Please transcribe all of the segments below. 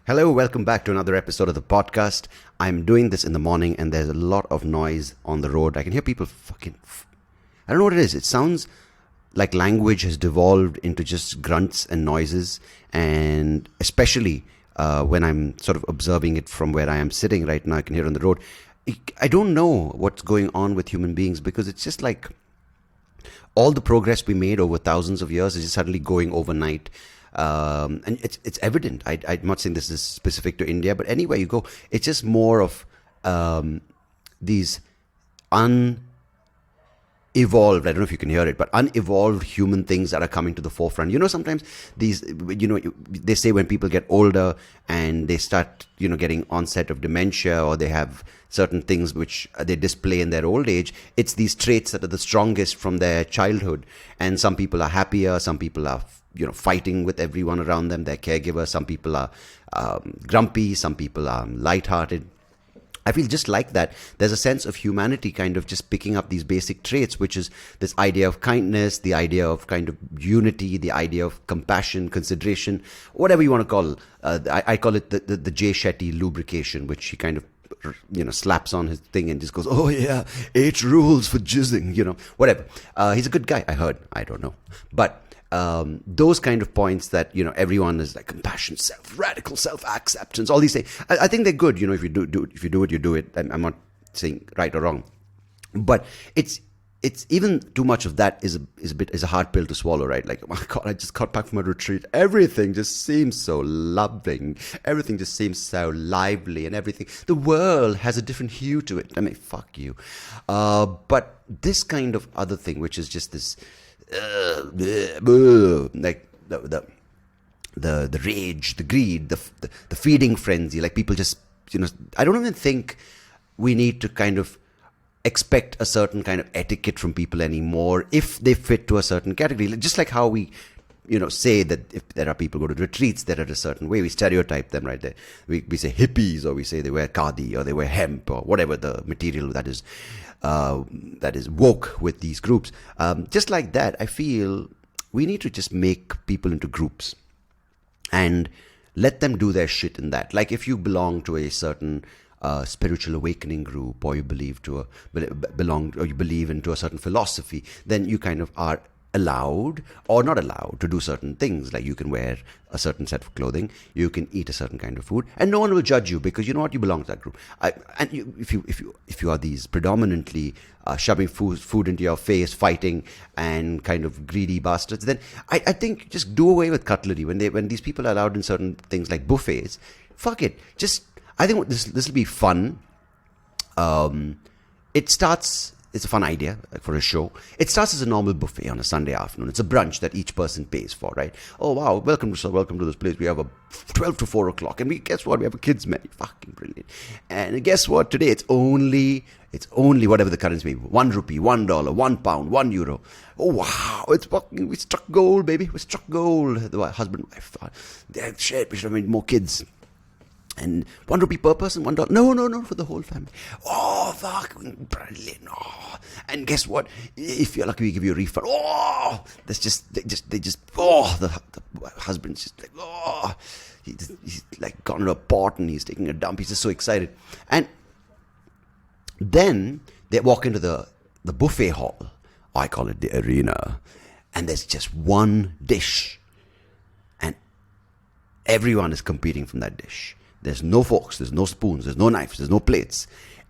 Hello, welcome back to another episode of the podcast. I'm doing this in the morning and there's a lot of noise on the road. I can hear people I don't know what it is. It sounds like language has devolved into just grunts and noises, and especially when I'm sort of observing it from where I am sitting right now, I can hear it on the road. I don't know what's going on with human beings because it's just like all the progress we made over thousands of years is just suddenly going overnight. And it's evident. I'm not saying this is specific to India, but anywhere you go, it's just more of these unevolved, I don't know if you can hear it, but unevolved human things that are coming to the forefront. You know, sometimes they say when people get older and they start, getting onset of dementia, or they have certain things which they display in their old age, it's these traits that are the strongest from their childhood. And some people are happier, some people are fighting with everyone around them, their caregivers. Some people are grumpy, some people are lighthearted. I feel just like that. There's a sense of humanity kind of just picking up these basic traits, which is this idea of kindness, the idea of kind of unity, the idea of compassion, consideration, whatever you want to call. I call it the Jay Shetty lubrication, which he kind of slaps on his thing and just goes, oh yeah, 8 rules for jizzing, whatever. He's a good guy, I heard. I don't know. But those kind of points that, everyone is like compassion, radical self-acceptance, all these things. I think they're good, if you do it, you do it. I'm not saying right or wrong. But it's even too much of that is a hard pill to swallow, right? Like, oh my God, I just got back from a retreat. Everything just seems so loving. Everything just seems so lively and everything. The world has a different hue to it. I mean, fuck you. But this kind of other thing, which is just this, like the rage, the greed, the feeding frenzy, like people just, I don't even think we need to kind of expect a certain kind of etiquette from people anymore if they fit to a certain category. Just like how we say that if there are people who go to retreats that are a certain way, we stereotype them right there. We say hippies, or we say they wear khadi, or they wear hemp, or whatever the material that is woke with these groups. Just like that, I feel we need to just make people into groups and let them do their shit in that. Like if you belong to a certain spiritual awakening group, or you believe you believe into a certain philosophy, then you kind of are allowed or not allowed to do certain things. Like you can wear a certain set of clothing, you can eat a certain kind of food, and no one will judge you because you know what, you belong to that group. If you are these predominantly shoving food into your face, fighting and kind of greedy bastards, then I think just do away with cutlery when these people are allowed in certain things like buffets. Fuck it. I think this will be fun. It's a fun idea for a show. It starts as a normal buffet on a Sunday afternoon. It's a brunch that each person pays for, right? Oh, wow, welcome to this place. We have a 12 to 4 o'clock. And guess what? We have a kids menu. Fucking brilliant. And guess what? Today it's only whatever the currency may be. 1 rupee, $1, £1, €1. Oh, wow. We struck gold, baby. We struck gold. The husband and wife thought, shit, we should have made more kids. And 1 rupee per person, $1. No, for the whole family. Oh, fucking brilliant. Oh. And guess what? If you're lucky, we give you a refund. Oh, they just, the husband's just like, oh, he's like gone to a pot and he's taking a dump. He's just so excited. And then they walk into the buffet hall. I call it the arena. And there's just one dish. And everyone is competing from that dish. There's no forks, there's no spoons, there's no knives, there's no plates.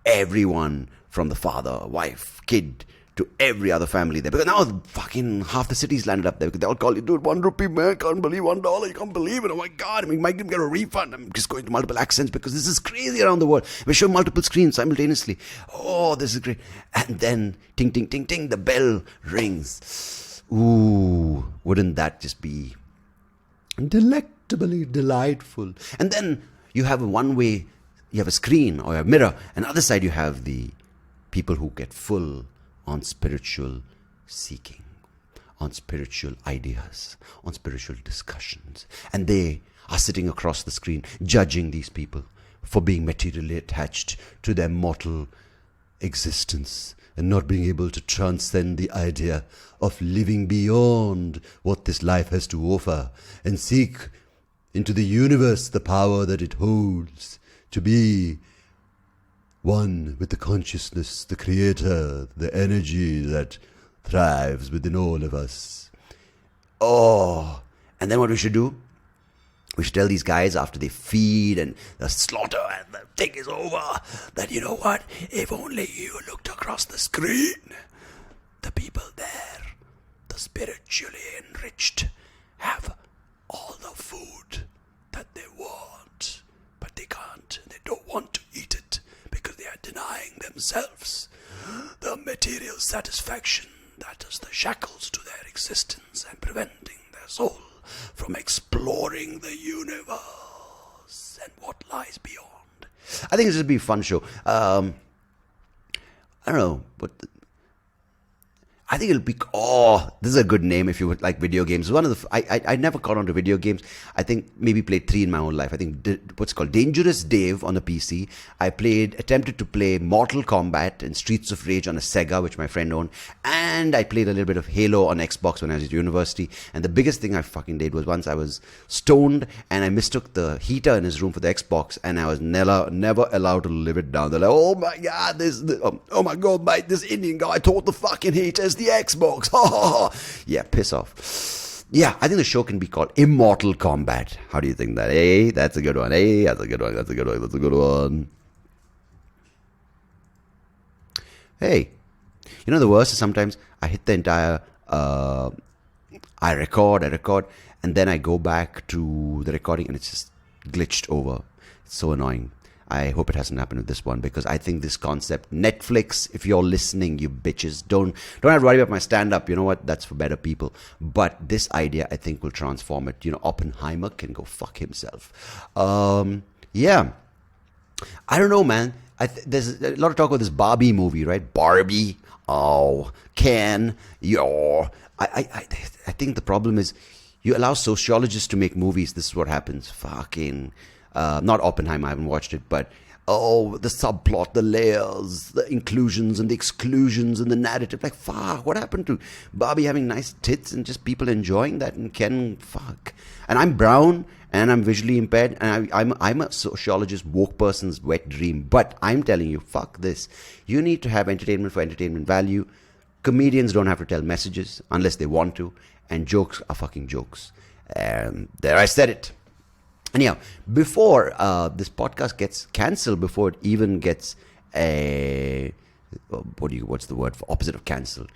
Everyone from the father, wife, kid, to every other family there. Because now fucking half the city's landed up there. Because they all call you, dude, 1 rupee, man, can't believe $1, you can't believe it. Oh my God, might even get a refund. I'm just going to multiple accents because this is crazy around the world. We're showing multiple screens simultaneously. Oh, this is great. And then, ting, ting, ting, ting, the bell rings. Ooh, wouldn't that just be delectably delightful? And then you have you have a screen or a mirror, and other side you have the people who get full on spiritual seeking, on spiritual ideas, on spiritual discussions. And they are sitting across the screen judging these people for being materially attached to their mortal existence and not being able to transcend the idea of living beyond what this life has to offer and seek into the universe the power that it holds, to be one with the consciousness, the creator, the energy that thrives within all of us. Oh, and then what we should do? We should tell these guys after they feed and the slaughter and the thing is over that, you know what, if only you looked across the screen, the people there, the spiritually enriched, have all the food that they want, but they can't. They don't want to eat it because they are denying themselves the material satisfaction that is the shackles to their existence and preventing their soul from exploring the universe and what lies beyond. I think this would be a fun show. I don't know, but I think it'll be, this is a good name if you would like video games. One of the, I never got onto video games. I think maybe played 3 in my own life. I think what's called Dangerous Dave on a PC. I attempted to play Mortal Kombat and Streets of Rage on a Sega, which my friend owned. And I played a little bit of Halo on Xbox when I was at university. And the biggest thing I fucking did was once I was stoned and I mistook the heater in his room for the Xbox, and I was never allowed to live it down. They're like, oh my God, oh my God, mate, this Indian guy thought the fucking heater is the Xbox. Yeah, piss off. Yeah, I think the show can be called Immortal Kombat. How do you think that? Hey, that's a good one. Hey, that's a good one. That's a good one. That's a good one. Hey, you know the worst is sometimes I hit the entire, I record, and then I go back to the recording and it's just glitched over. It's so annoying. I hope it hasn't happened with this one, because I think this concept, Netflix, if you're listening, you bitches, don't have to worry about my stand-up. You know what? That's for better people. But this idea, I think, will transform it. You know, Oppenheimer can go fuck himself. Yeah. I don't know, man. There's a lot of talk about this Barbie movie, right? Barbie. Oh, Ken. Yo. I think the problem is you allow sociologists to make movies. This is what happens. Fucking... not Oppenheimer, I haven't watched it, but the subplot, the layers, the inclusions and the exclusions and the narrative. Like, fuck, what happened to Barbie having nice tits and just people enjoying that? And Ken, fuck. And I'm brown and I'm visually impaired, and I'm a sociologist, woke person's wet dream. But I'm telling you, fuck this. You need to have entertainment for entertainment value. Comedians don't have to tell messages unless they want to, and jokes are fucking jokes. And there, I said it. Anyhow, before this podcast gets cancelled, before it even gets what's the word for opposite of cancelled?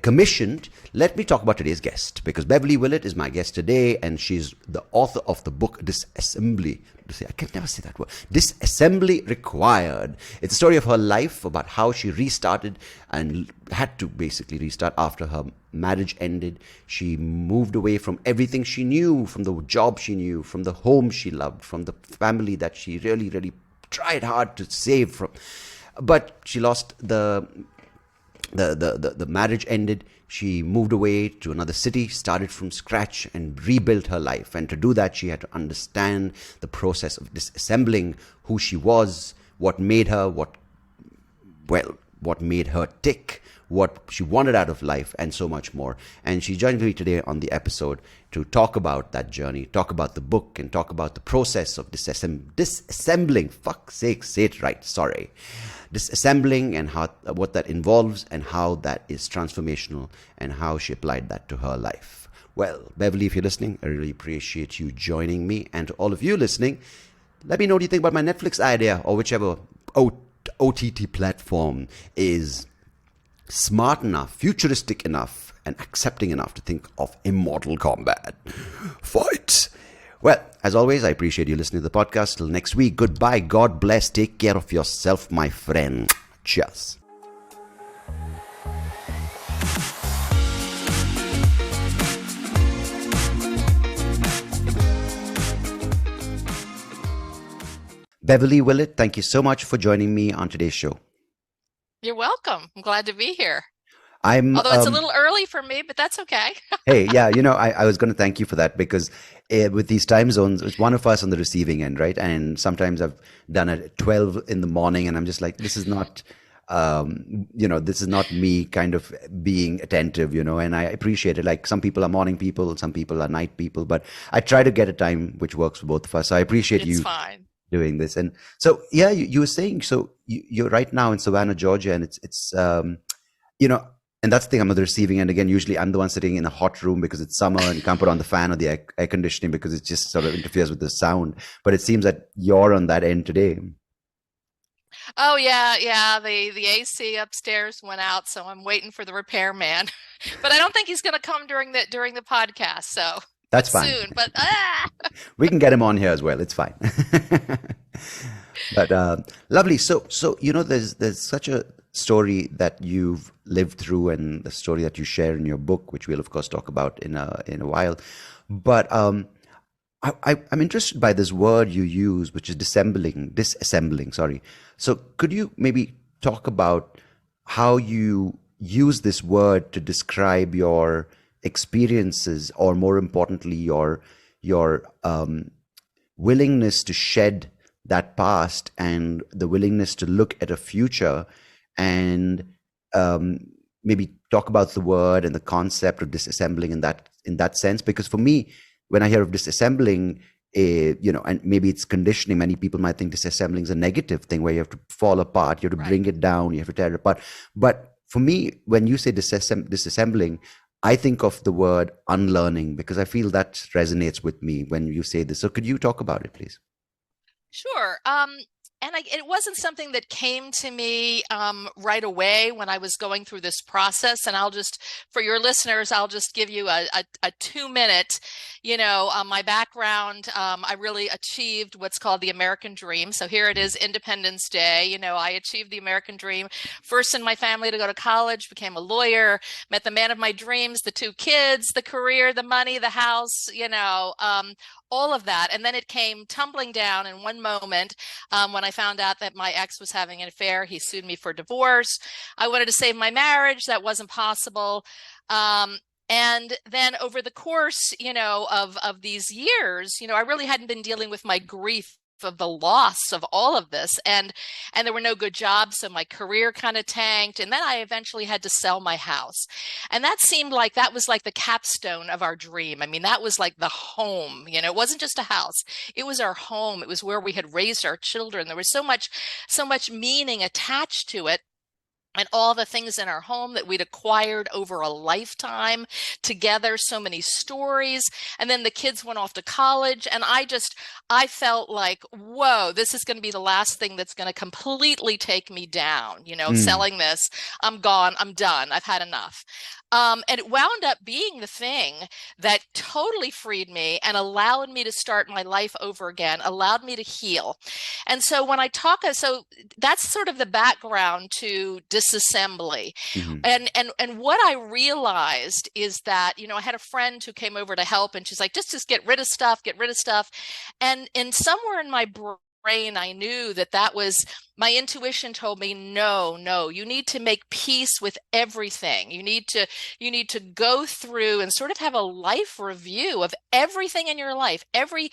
Commissioned, let me talk about today's guest, because Beverly Willett is my guest today, and she's the author of the book Disassembly. I can never say that word. Disassembly Required. It's a story of her life, about how she restarted and had to basically restart after her marriage ended. She moved away from everything she knew, from the job she knew, from the home she loved, from the family that she really, really tried hard to save from. But she lost the marriage ended. She moved away to another city, started from scratch, and rebuilt her life. And to do that, she had to understand the process of disassembling who she was, what made her, what made her tick, what she wanted out of life, and so much more. And she joined me today on the episode to talk about that journey, talk about the book, and talk about the process of disassembling. Fuck's sake, say it right. Sorry. Disassembling, and what that involves, and how that is transformational, and how she applied that to her life. Well, Beverly, if you're listening, I really appreciate you joining me. And to all of you listening, let me know what you think about my Netflix idea, or whichever OTT platform is smart enough, futuristic enough, and accepting enough to think of Immortal Kombat. Fight! Well, as always, I appreciate you listening to the podcast. Till next week, goodbye, God bless, take care of yourself, my friend. Cheers. Beverly Willett, thank you so much for joining me on today's show. You're welcome. I'm glad to be here. Although it's a little early for me, but that's okay. Hey, yeah, I was going to thank you for that, because with these time zones, it's one of us on the receiving end, right? And sometimes I've done it at 12 in the morning, and I'm just like, this is not This is not me kind of being attentive, and I appreciate it. Like some people are morning people, some people are night people, but I try to get a time which works for both of us. So I appreciate It's you fine. doing this. And so, yeah, you were saying, so you're right now in Savannah, Georgia, and you know, and that's the thing, I'm on the receiving end again. Usually I'm the one sitting in a hot room because it's summer and you can't put on the fan or the air conditioning because it just sort of interferes with the sound. But it seems that you're on that end today. Oh yeah, yeah. The AC upstairs went out, so I'm waiting for the repairman. But I don't think he's gonna come during the podcast, so but That's fine. soon. But We can get him on here as well. It's fine. But lovely. So there's such a story that you've lived through, and the story that you share in your book, which we'll of course talk about in a while. But I'm interested by this word you use, which is disassembling. Sorry. So could you maybe talk about how you use this word to describe your experiences, or more importantly, your willingness to shed that past and the willingness to look at a future, and um, maybe talk about the word and the concept of disassembling in that sense. Because for me, when I hear of disassembling, and maybe it's conditioning. Many people might think disassembling is a negative thing where you have to fall apart, you have to right. bring it down, you have to tear it apart. But for me, when you say disassembling, I think of the word unlearning, because I feel that resonates with me when you say this. So could you talk about it, please? Sure. And it wasn't something that came to me right away when I was going through this process. And for your listeners, I'll just give you a 2 minute, my background. I really achieved what's called the American dream. So here it is, Independence Day. I achieved the American dream. First in my family to go to college, became a lawyer, met the man of my dreams, the 2 kids, the career, the money, the house, all of that. And then it came tumbling down in one moment when I found out that my ex was having an affair. He sued me for divorce. I wanted to save my marriage. That wasn't possible. And then over the course, of these years, I really hadn't been dealing with my grief of the loss of all of this, and there were no good jobs, so my career kind of tanked, and then I eventually had to sell my house, and that was like the capstone of our dream. I mean, that was like the home. It wasn't just a house, it was our home. It was where we had raised our children. There was so much meaning attached to it, and all the things in our home that we'd acquired over a lifetime together, so many stories. And then the kids went off to college, and I felt like, whoa, this is going to be the last thing that's going to completely take me down. Mm, Selling this, I'm gone, I'm done, I've had enough. And it wound up being the thing that totally freed me and allowed me to start my life over again, allowed me to heal. And so so that's sort of the background to disassembly. hmm And what I realized is that, I had a friend who came over to help, and she's like, just get rid of stuff, get rid of stuff. And somewhere in my brain, I knew that was my intuition told me, no, you need to make peace with everything. You need to go through and sort of have a life review of everything in your life, every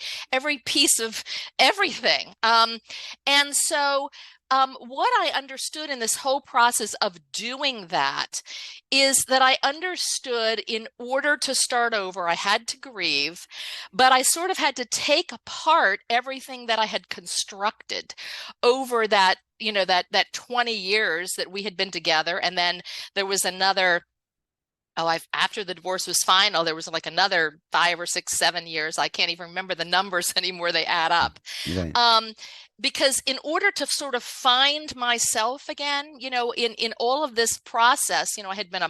piece of everything. And so what I understood in this whole process of doing that is that I understood, in order to start over, I had to grieve, but I sort of had to take apart everything that I had constructed over that 20 years that we had been together. And then there was another, after the divorce was final, there was like another 5 or 6, 7 years. I can't even remember the numbers anymore. They add up. right. Um, because in order to sort of find myself again, in all of this process, I've been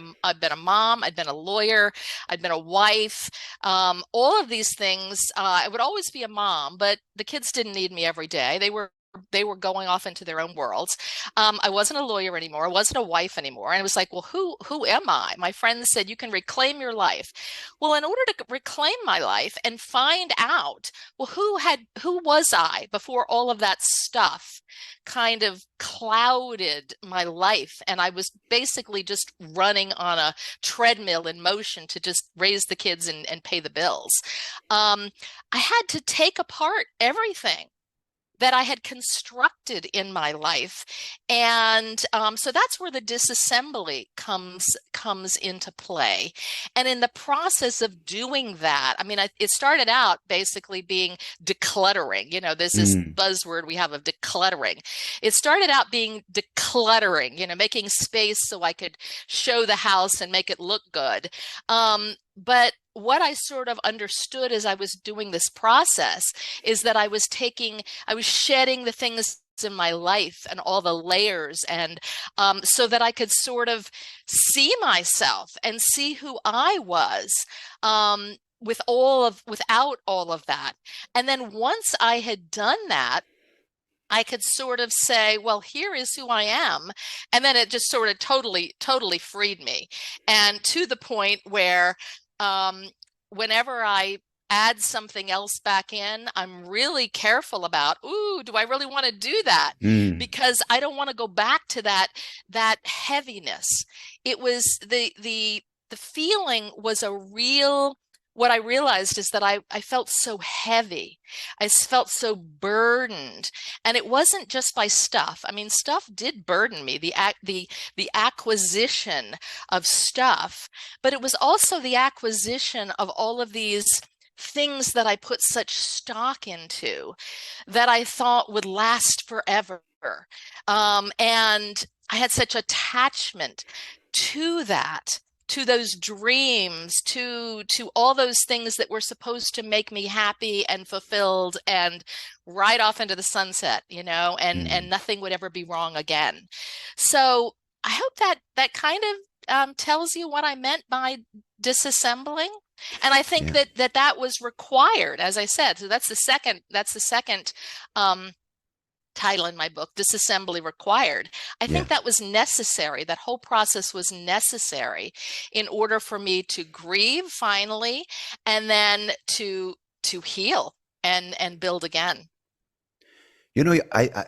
a mom, I'd been a lawyer, I'd been a wife, all of these things. I would always be a mom, but the kids didn't need me every day. They were going off into their own worlds. I wasn't a lawyer anymore. I wasn't a wife anymore. And it was like, well, who am I? My friends said, you can reclaim your life. Well, in order to reclaim my life and find out, well, who was I before all of that stuff kind of clouded my life? And I was basically just running on a treadmill in motion to just raise the kids and pay the bills. I had to take apart everything that I had constructed in my life. And so that's where the disassembly comes into play. And in the process of doing that, I mean, it started out basically being decluttering. You know, there's this Mm. buzzword we have of decluttering. It started out being decluttering, you know, making space so I could show the house and make it look good. But what I sort of understood as I was doing this process is that I was shedding the things in my life and all the layers, and so that I could sort of see myself and see who I was, without all of that. And then once I had done that, I could sort of say, well, here is who I am. And then it just sort of totally freed me. And to the point where um, whenever I add something else back in, I'm really careful about, ooh, do I really want to do that? Mm. Because I don't want to go back to that heaviness. It was the feeling was a real, what I realized is that I felt so heavy. I felt so burdened. And it wasn't just by stuff. I mean, stuff did burden me, the acquisition of stuff, but it was also the acquisition of all of these things that I put such stock into that I thought would last forever. And I had such attachment to that, to those dreams, to all those things that were supposed to make me happy and fulfilled and right off into the sunset, you know, and Mm. nothing would ever be wrong again. So I hope that kind of tells you what I meant by disassembling. And I think Yeah. that was required, as I said. So that's the second um, title in my book, Disassembly Required. I Yeah. think that was necessary. That whole process was necessary in order for me to grieve finally, and then to heal and build again. You know, I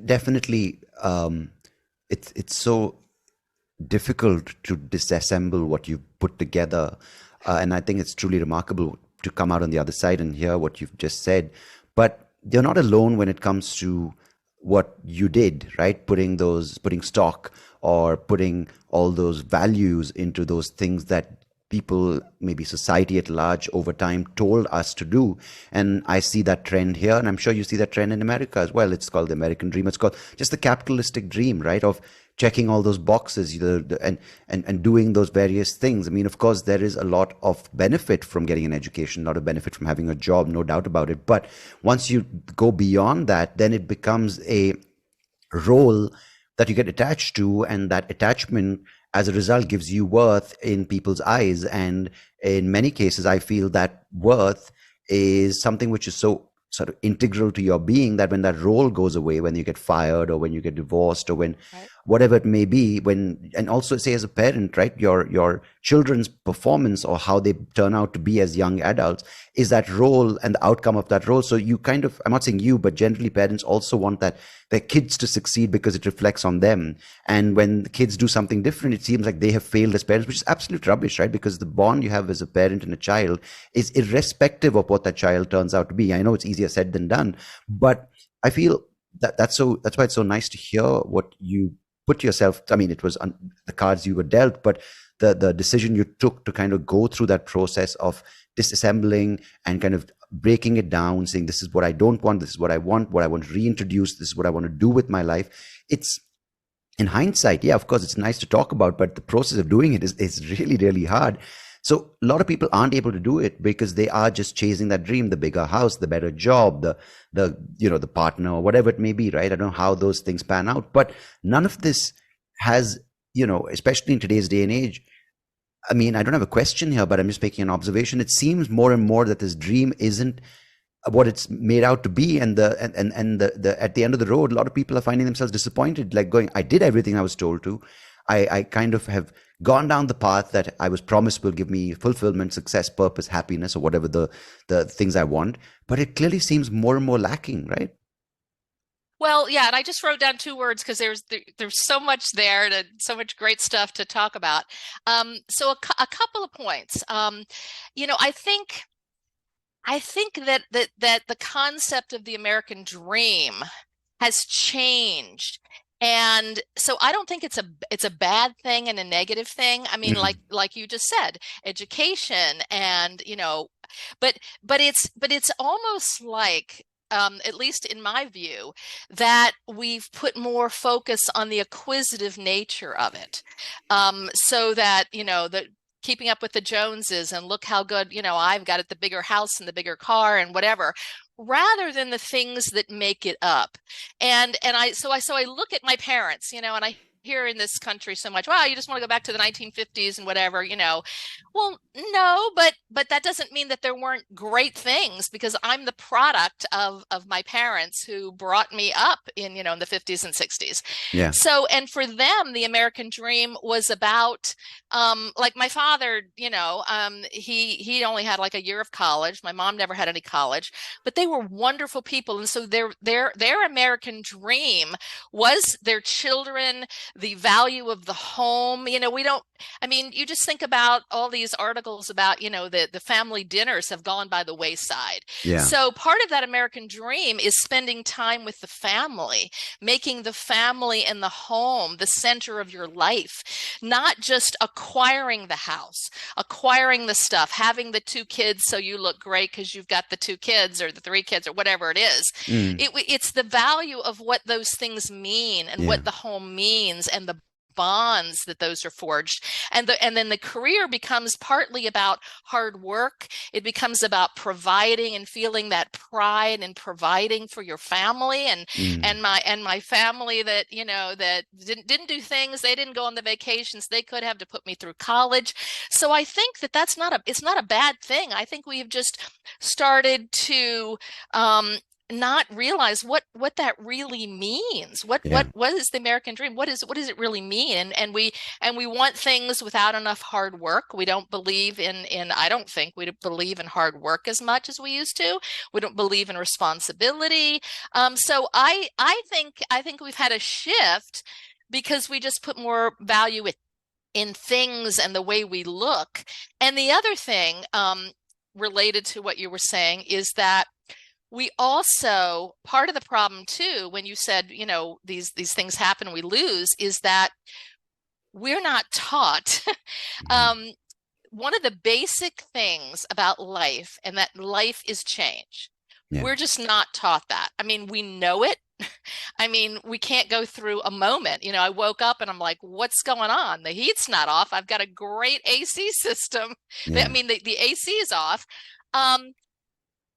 definitely, it's so difficult to disassemble what you've put together. And I think it's truly remarkable to come out on the other side and hear what you've just said. But you're not alone when it comes to what you did, right? Putting stock or putting all those values into those things that people, maybe society at large over time told us to do. And I see that trend here, and I'm sure you see that trend in America as well. It's called the American dream. It's called just the capitalistic dream, right? Of checking all those boxes, and doing those various things. I mean, of course, there is a lot of benefit from getting an education, a lot of benefit from having a job, no doubt about it. But once you go beyond that, then it becomes a role that you get attached to, and that attachment as a result gives you worth in people's eyes. And in many cases I feel that worth is something which is so sort of integral to your being that when that role goes away, when you get fired or when you get divorced or when Right. whatever it may be, when, and also say as a parent, right, your children's performance or how they turn out to be as young adults is that role and the outcome of that role. So you kind of, I'm not saying you, but generally parents also want that their kids to succeed because it reflects on them. And when the kids do something different, it seems like they have failed as parents, which is absolute rubbish, right? Because the bond you have as a parent and a child is irrespective of what that child turns out to be. I know it's easier said than done, but I feel that that's why it's so nice to hear what you put yourself. I mean, it was the cards you were dealt, but the decision you took to kind of go through that process of disassembling and kind of breaking it down, saying this is what I don't want, this is what I want to reintroduce, this is what I want to do with my life. It's, in hindsight, yeah, of course, it's nice to talk about, but the process of doing it is really, really hard. So a lot of people aren't able to do it because they are just chasing that dream, the bigger house, the better job, the partner or whatever it may be, right? I don't know how those things pan out, but none of this has, especially in today's day and age. I mean, I don't have a question here, but I'm just making an observation. It seems more and more that this dream isn't what it's made out to be, and the at the end of the road, a lot of people are finding themselves disappointed, like going, I did everything I was told to. I kind of have gone down the path that I was promised will give me fulfillment, success, purpose, happiness, or whatever the things I want, but it clearly seems more and more lacking, right? Well, yeah, and I just wrote down two words because there's so much there, so much great stuff to talk about. So a couple of points. I think I think that the concept of the American dream has changed. And so I don't think it's a bad thing and a negative thing. I mean, Mm. like you just said, education and, but but it's almost like at least in my view, that we've put more focus on the acquisitive nature of it. So that, the keeping up with the Joneses and look how good, I've got it, the bigger house and the bigger car and whatever, rather than the things that make it up. And I look at my parents, and I hear in this country so much, wow, you just want to go back to the 1950s and whatever. Well, no, but that doesn't mean that there weren't great things, because I'm the product of my parents who brought me up in the 50s and 60s. Yeah. So, and for them, the American dream was about, like my father, he only had like a year of college. My mom never had any college, but they were wonderful people. And so their American dream was their children, the value of the home. We don't, I mean, you just think about all these articles about, the family dinners have gone by the wayside. Yeah. So part of that American dream is spending time with the family, making the family and the home the center of your life, not just acquiring the house, acquiring the stuff, having the two kids so you look great because you've got the two kids or the three kids or whatever it is. Mm. It's the value of what those things mean and Yeah. what the home means and the bonds that those are forged. And then the career becomes partly about hard work. It becomes about providing and feeling that pride in providing for your family. and Mm. and my family that, that didn't do things, they didn't go on the vacations they could have to put me through college. So I think that it's not a bad thing. I think we've just started to not realize what that really means. Yeah. What is the American dream? What does it really mean? And we want things without enough hard work. We don't believe in I don't think we believe in hard work as much as we used to. We don't believe in responsibility. So I think we've had a shift because we just put more value in things and the way we look. And the other thing, related to what you were saying, is that we also, part of the problem too, when you said, these things happen, we lose, is that we're not taught. Mhm. um, One of the basic things about life, and that life is change. Yeah. We're just not taught that. I mean, we know it. I mean, we can't go through a moment. I woke up and I'm like, what's going on? The heat's not off. I've got a great AC system. I Yeah. mean, the AC is off. Um,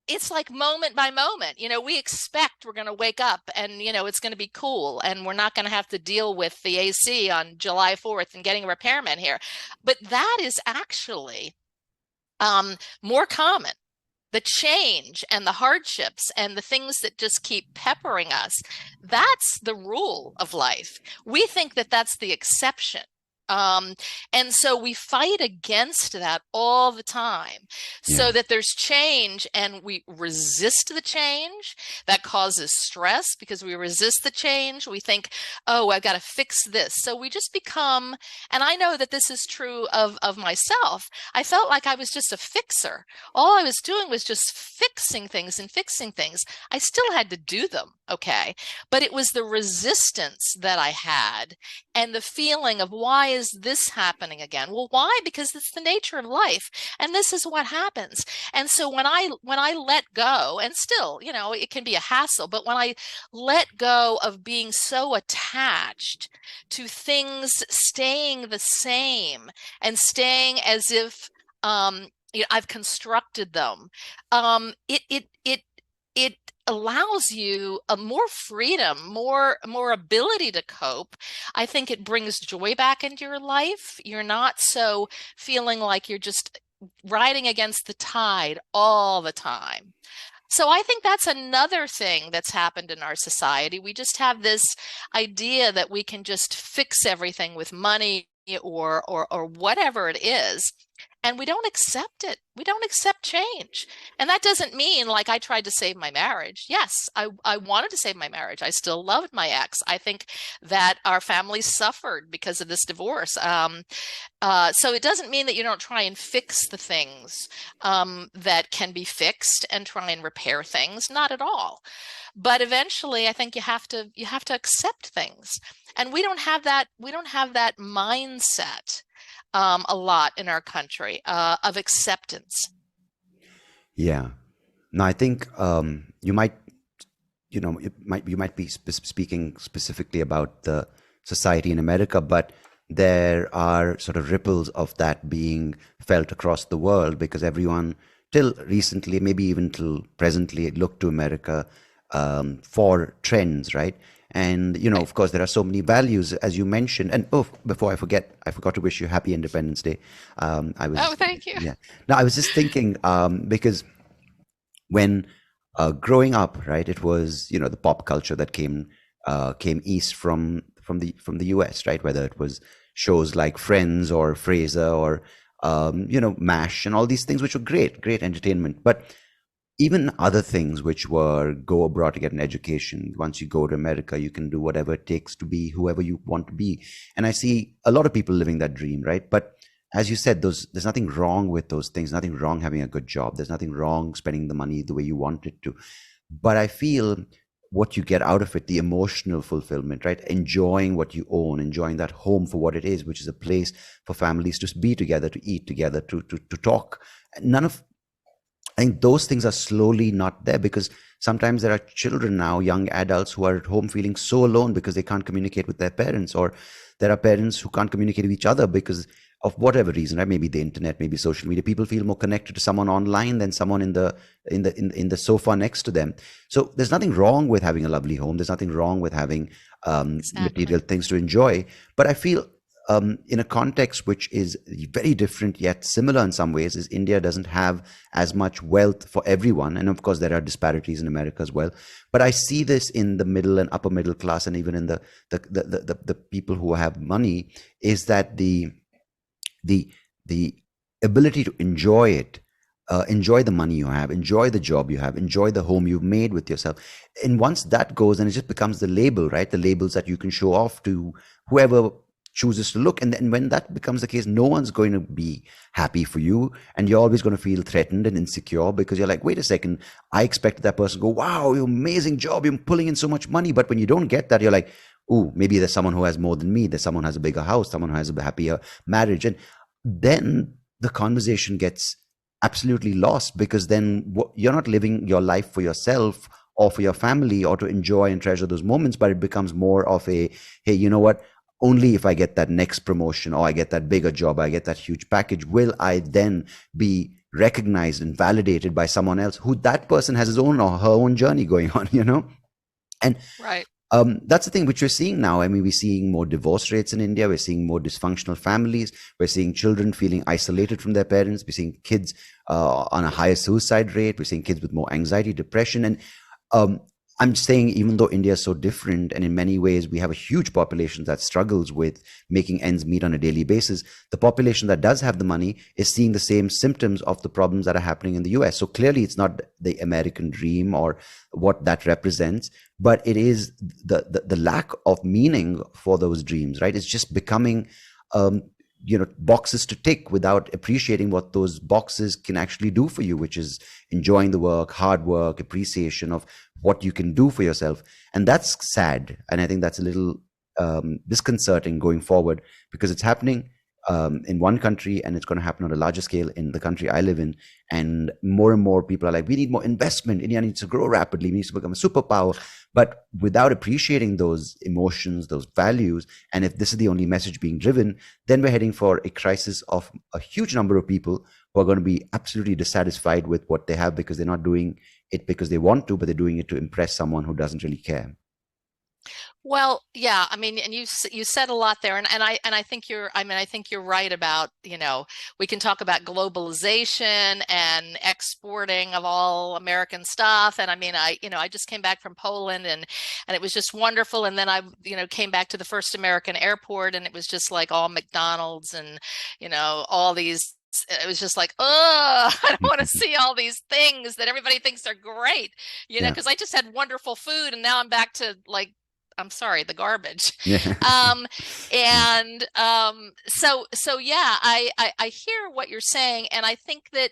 it's like moment by moment. We expect we're going to wake up and, it's going to be cool and we're not going to have to deal with the AC on July 4th and getting a repairman here. But that is actually more common. The change and the hardships and the things that just keep peppering us, that's the rule of life. We think that that's the exception. Um, and so we fight against that all the time, Yeah. so that there's change and we resist the change. That causes stress because we resist the change. We think, oh, I've got to fix this. So we just become, and I know that this is true of myself. I felt like I was just a fixer. All I was doing was just fixing things and fixing things. I still had to do them, okay? But it was the resistance that I had and the feeling of, why is this happening again? Well, why? Because it's the nature of life, and this is what happens. And so when I let go, and still, it can be a hassle, but when I let go of being so attached to things staying the same and staying as if I've constructed them, it allows you a more freedom, more ability to cope. I think it brings joy back into your life. You're not so feeling like you're just riding against the tide all the time. So I think that's another thing that's happened in our society. We just have this idea that we can just fix everything with money or whatever it is. and we don't accept it. We don't accept change. And that doesn't mean like I tried to save my marriage. Yes, I wanted to save my marriage. I still loved my ex. I think that our family suffered because of this divorce. So it doesn't mean that you don't try and fix the things that can be fixed and try and repair things. Not at all. But eventually, I think you have to accept things, and we don't have that mindset a lot in our country of acceptance. Yeah. Now, I think you might be speaking specifically about the society in America, but there are sort of ripples of that being felt across the world because everyone, till recently, maybe even till presently, looked to America for trends, right? And Right. of course, there are so many values, as you mentioned. And oh, before I forget, I forgot to wish you Happy Independence Day. I Oh, was, thank you. yeah. Now, I was just thinking because when growing up, right, it was the pop culture that came east from the US, right? Whether it was shows like Friends or Frasier or MASH and all these things, which were great entertainment. But even other things which were go abroad to get an education. Once you go to America, you can do whatever it takes to be whoever you want to be. And I see a lot of people living that dream, right? But as you said, there's nothing wrong with those things, nothing wrong having a good job. There's nothing wrong spending the money the way you want it to. But I feel what you get out of it, the emotional fulfillment, right? Enjoying what you own, enjoying that home for what it is, which is a place for families to be together, to eat together, to talk. None of I think those things are slowly not there because sometimes there are children now, young adults who are at home feeling so alone because they can't communicate with their parents, or there are parents who can't communicate with each other because of whatever reason, right? Maybe the internet, maybe social media. People feel more connected to someone online than someone in the sofa next to them. So there's nothing wrong with having a lovely home. There's nothing wrong with having material Exactly. things to enjoy. But I feel in a context which is very different yet similar in some ways, is India doesn't have as much wealth for everyone, and of course there are disparities in America as well. But I see this in the middle and upper middle class, and even in the people who have money, is that the the ability to enjoy it, enjoy the money you have, enjoy the job you have, enjoy the home you've made with yourself. And once that goes, and it just becomes the label, right? The labels that you can show off to whoever chooses to look. And then when that becomes the case, no one's going to be happy for you. And you're always going to feel threatened and insecure because you're like, wait a second, I expected that person to go, wow, you amazing job, you're pulling in so much money. But when you don't get that, you're like, ooh, maybe there's someone who has more than me. There's someone who has a bigger house, someone who has a happier marriage. And then the conversation gets absolutely lost because then you're not living your life for yourself or for your family or to enjoy and treasure those moments, but it becomes more of a, hey, you know what? Only if I get that next promotion or I get that bigger job, I get that huge package, will I then be recognized and validated by someone else who that person has his own or her own journey going on. And Right. that's the thing which we're seeing now. I mean, we're seeing more divorce rates in India. We're seeing more dysfunctional families. We're seeing children feeling isolated from their parents. We're seeing kids on a higher suicide rate. We're seeing kids with more anxiety, depression. And um, I'm saying, even though India is so different, and in many ways we have a huge population that struggles with making ends meet on a daily basis, the population that does have the money is seeing the same symptoms of the problems that are happening in the US. So clearly, it's not the American dream or what that represents, but it is the lack of meaning for those dreams, right? It's just becoming boxes to tick without appreciating what those boxes can actually do for you, which is enjoying the work, hard work, appreciation of what you can do for yourself. And that's sad, and I think that's a little disconcerting going forward because it's happening in one country, and it's going to happen on a larger scale in the country I live in. And more people are like, we need more investment. India needs to grow rapidly. We need to become a superpower. But without appreciating those emotions, those values, and if this is the only message being driven, then we're heading for a crisis of a huge number of people who are going to be absolutely dissatisfied with what they have because they're not doing it because they want to, but they're doing it to impress someone who doesn't really care. Well, yeah, I mean, and you said a lot there, and I think I think you're right about, we can talk about globalization and exporting of all American stuff. And I mean, I just came back from Poland, and it was just wonderful. And then I, came back to the first American airport, and it was just like all McDonald's and, all these it was just like, oh, I don't want to see all these things that everybody thinks are great, Yeah. because I just had wonderful food and now I'm back to like, I'm sorry, the garbage. Yeah. Um, Yeah. and so yeah, I hear what you're saying, and I think that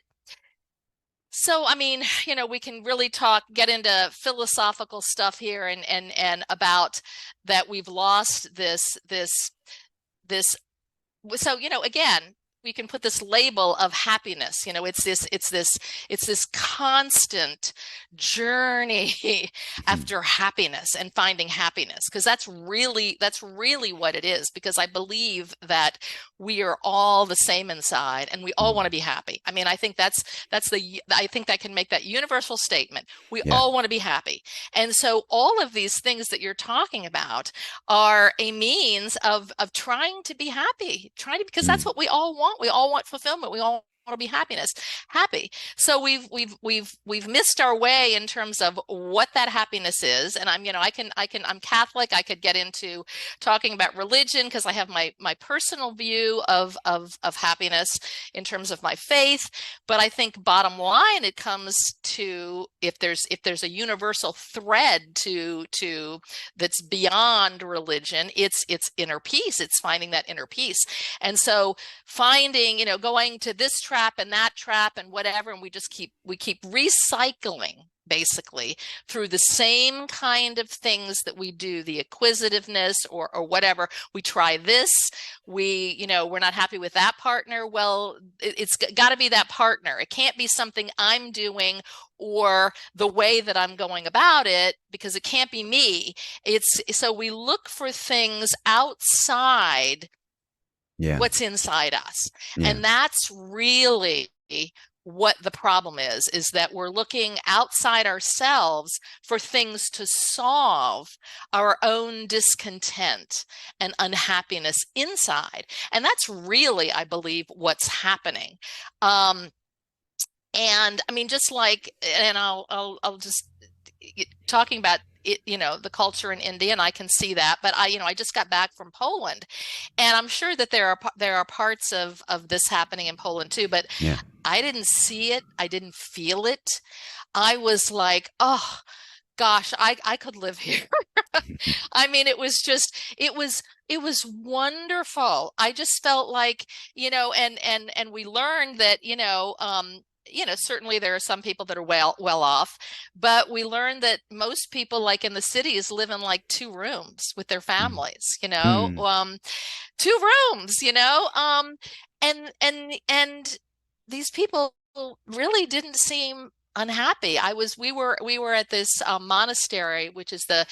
so, I mean, we can really get into philosophical stuff here and about that we've lost this so again we can put this label of happiness. It's this constant journey Mhm. after happiness and finding happiness, because that's really what it is, because I believe that we are all the same inside and we all want to Mm. be happy. I mean, I think that can make that universal statement. We Yeah. all want to be happy. And so all of these things that you're talking about are a means of trying to be happy, because that's Mm. what we all want. We all want fulfillment. We all want to be happy. So we've missed our way in terms of what that happiness is. And I'm Catholic. I could get into talking about religion because I have my personal view of happiness in terms of my faith. But I think bottom line, it comes to, if there's a universal thread to that's beyond religion, it's inner peace. It's finding that inner peace. And so finding, going to this trap and that trap and whatever, and we keep recycling basically through the same kind of things that we do, the acquisitiveness or whatever. We try this, we're not happy with that partner. Well, it's got to be that partner. It can't be something I'm doing or the way that I'm going about it, because it can't be me. It's so we look for things outside Yeah. what's inside us. Yeah. And that's really what the problem is that we're looking outside ourselves for things to solve our own discontent and unhappiness inside. And that's really, I believe, what's happening. And I mean, just like, and I'll just talking about it, the culture in India, and I can see that. But I just got back from Poland, and I'm sure that there are parts of this happening in Poland too. But Yeah. I didn't see it. I didn't feel it. I was like, oh gosh, I could live here. I mean, it was wonderful. I just felt like, and we learned that, certainly there are some people that are well off, but we learned that most people, like in the cities, live in like two rooms with their Mm. families, Mm. 2 rooms, and these people really didn't seem unhappy. We were at this monastery, which is the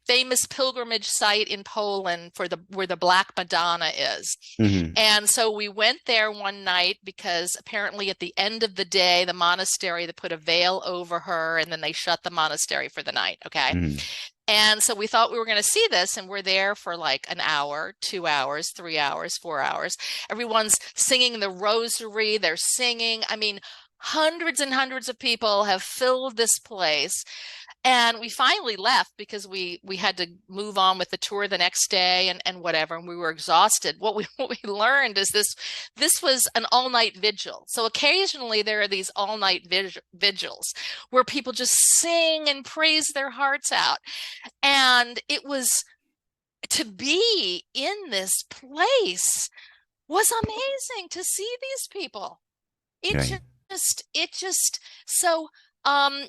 famous pilgrimage site in Poland for the where the Black Madonna is. Mhm. And so we went there one night because apparently at the end of the day, the monastery, they put a veil over her and then they shut the monastery for the night. Okay. Mhm. And so we thought we were going to see this, and we're there for like an hour, 2 hours, 3 hours, 4 hours. Everyone's singing the rosary, they're singing. I mean, hundreds and hundreds of people have filled this place. And we finally left because we had to move on with the tour the next day and whatever, and we were exhausted. What we learned is this was an all-night vigil. So occasionally there are these all-night vigils where people just sing and praise their hearts out. And it was, to be in this place was amazing, to see these people. It Right. just so um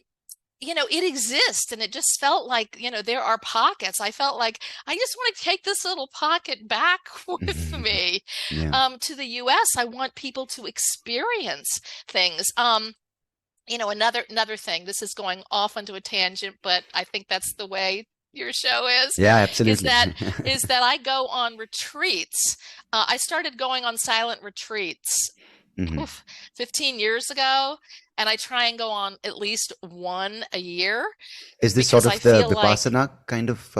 it exists, and it just felt like, there are pockets. I felt like I just want to take this little pocket back with me Yeah. to the US. I want people to experience things. Another thing, this is going off onto a tangent, but I think that's the way your show Yeah, is absolutely. that is that I go on retreats. I started going on silent retreats Mhm. oof, 15 years ago, and I try and go on at least one a year Is this sort because I of the feel like, Vipassana kind of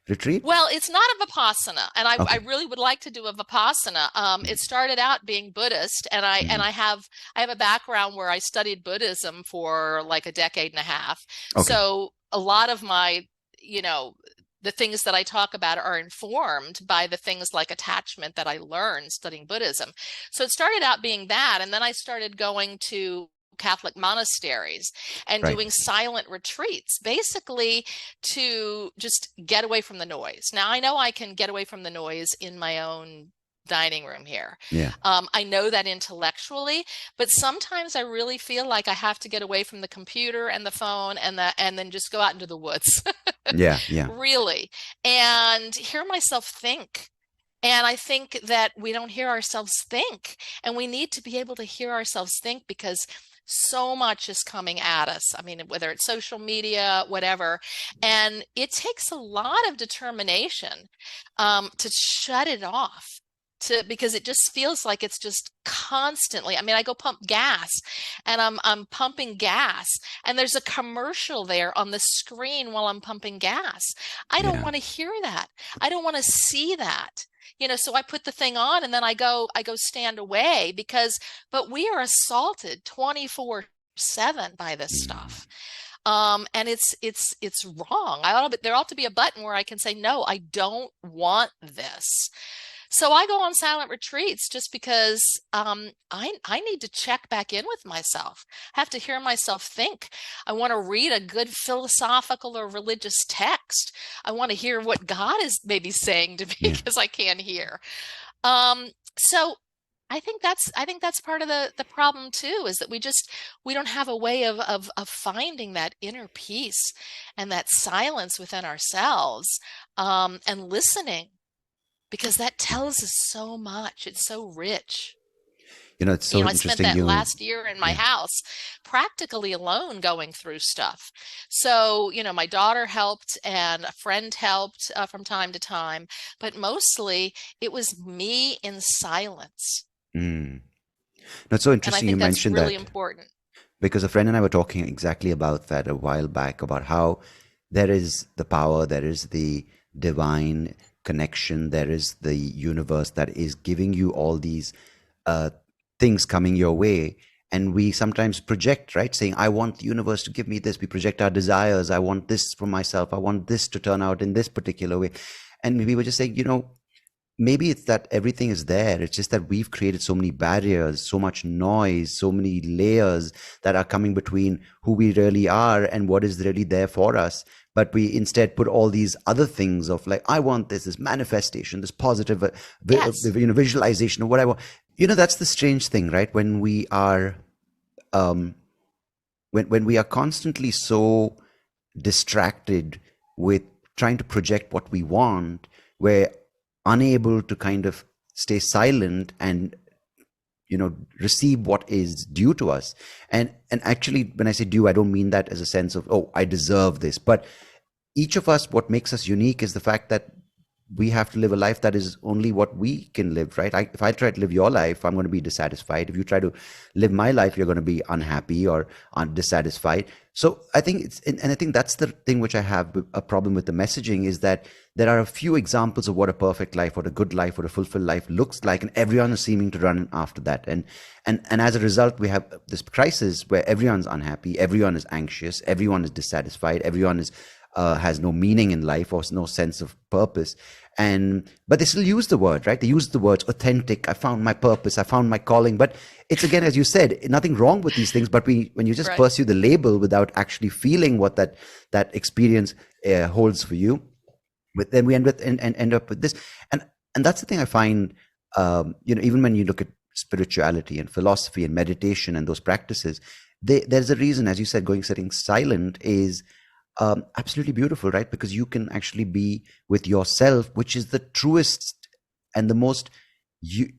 retreat? well, it's not a Vipassana, and I Okay. really would like to do a Vipassana. It started out being Buddhist, and I and Mhm. I have a background where I studied Buddhism for like a decade and a half. Okay. So a lot of my, you know, the things that I talk about are informed by the things like attachment that I learned studying Buddhism. So it started out being that, and then I started going to Catholic monasteries and Right. doing silent retreats, basically to just get away from the noise. Now, I know I can get away from the noise in my own dining room here. Yeah. I know that intellectually, but sometimes I really feel like I have to get away from the computer and the phone and then just go out into the woods, Yeah. Yeah. really, and hear myself think. And I think that we don't hear ourselves think, and we need to be able to hear ourselves think because so much is coming at us. I mean, whether it's social media, whatever, and it takes a lot of determination to shut it off. Because it just feels like it's just constantly. I mean, I go pump gas and I'm pumping gas and there's a commercial there on the screen while I'm pumping gas. I don't Yeah. want to hear that. I don't want to see that. So I put the thing on and then I go stand away but we are assaulted 24/7 by this Mm. stuff. And it's wrong. There ought to be a button where I can say, no, I don't want this. So I go on silent retreats just because I need to check back in with myself. I have to hear myself think. I want to read a good philosophical or religious text. I want to hear what God is maybe saying to me Yeah. because I can't hear. So I think that's part of the problem too, is that we don't have a way of finding that inner peace and that silence within ourselves, and listening, because that tells us so much. It's so rich. It's so I spent interesting. that last year in my Yeah. house practically alone going through stuff. So, my daughter helped and a friend helped from time to time, but mostly it was me in silence. Mm. No, it's so And I interesting you think that's mentioned really that important. because a friend and I were talking exactly about that a while back about how there is the power, there is the divine connection, there is the universe that is giving you all these uh, things coming your way. And we sometimes project, right? Saying, I want the universe to give me this. We project our desires. I want this for myself. I want this to turn out in this particular way. And we were just saying, maybe it's that everything is there. It's just that we've created so many barriers, so much noise, so many layers that are coming between who we really are and what is really there for us. But we instead put all these other things of like, I want this manifestation, this positive, Yes. visualization or whatever. That's the strange thing, right? When we are, um, when we are constantly so distracted with trying to project what we want, we're unable to kind of stay silent and receive what is due to us. And actually, when I say due, I don't mean that as a sense of, oh, I deserve this, but each of us, what makes us unique is the fact that we have to live a life that is only what we can live, right? If I try to live your life, I'm going to be dissatisfied. If you try to live my life, you're going to be unhappy or dissatisfied. So I think and I think that's the thing which I have a problem with the messaging, is that there are a few examples of what a perfect life, what a good life, what a fulfilled life looks like, and everyone is seeming to run after that. And as a result, we have this crisis where everyone's unhappy, everyone is anxious, everyone is dissatisfied, everyone is has no meaning in life or no sense of purpose. But they still use the word, right? They use the words authentic. I found my purpose. I found my calling. But it's, again, as you said, nothing wrong with these things. But when you just Right. pursue the label without actually feeling what that experience holds for you, then we end up with this. And that's the thing I find. Even when you look at spirituality and philosophy and meditation and those practices, there's a reason, as you said, sitting silent is absolutely beautiful, right? Because you can actually be with yourself, which is the truest and the most you,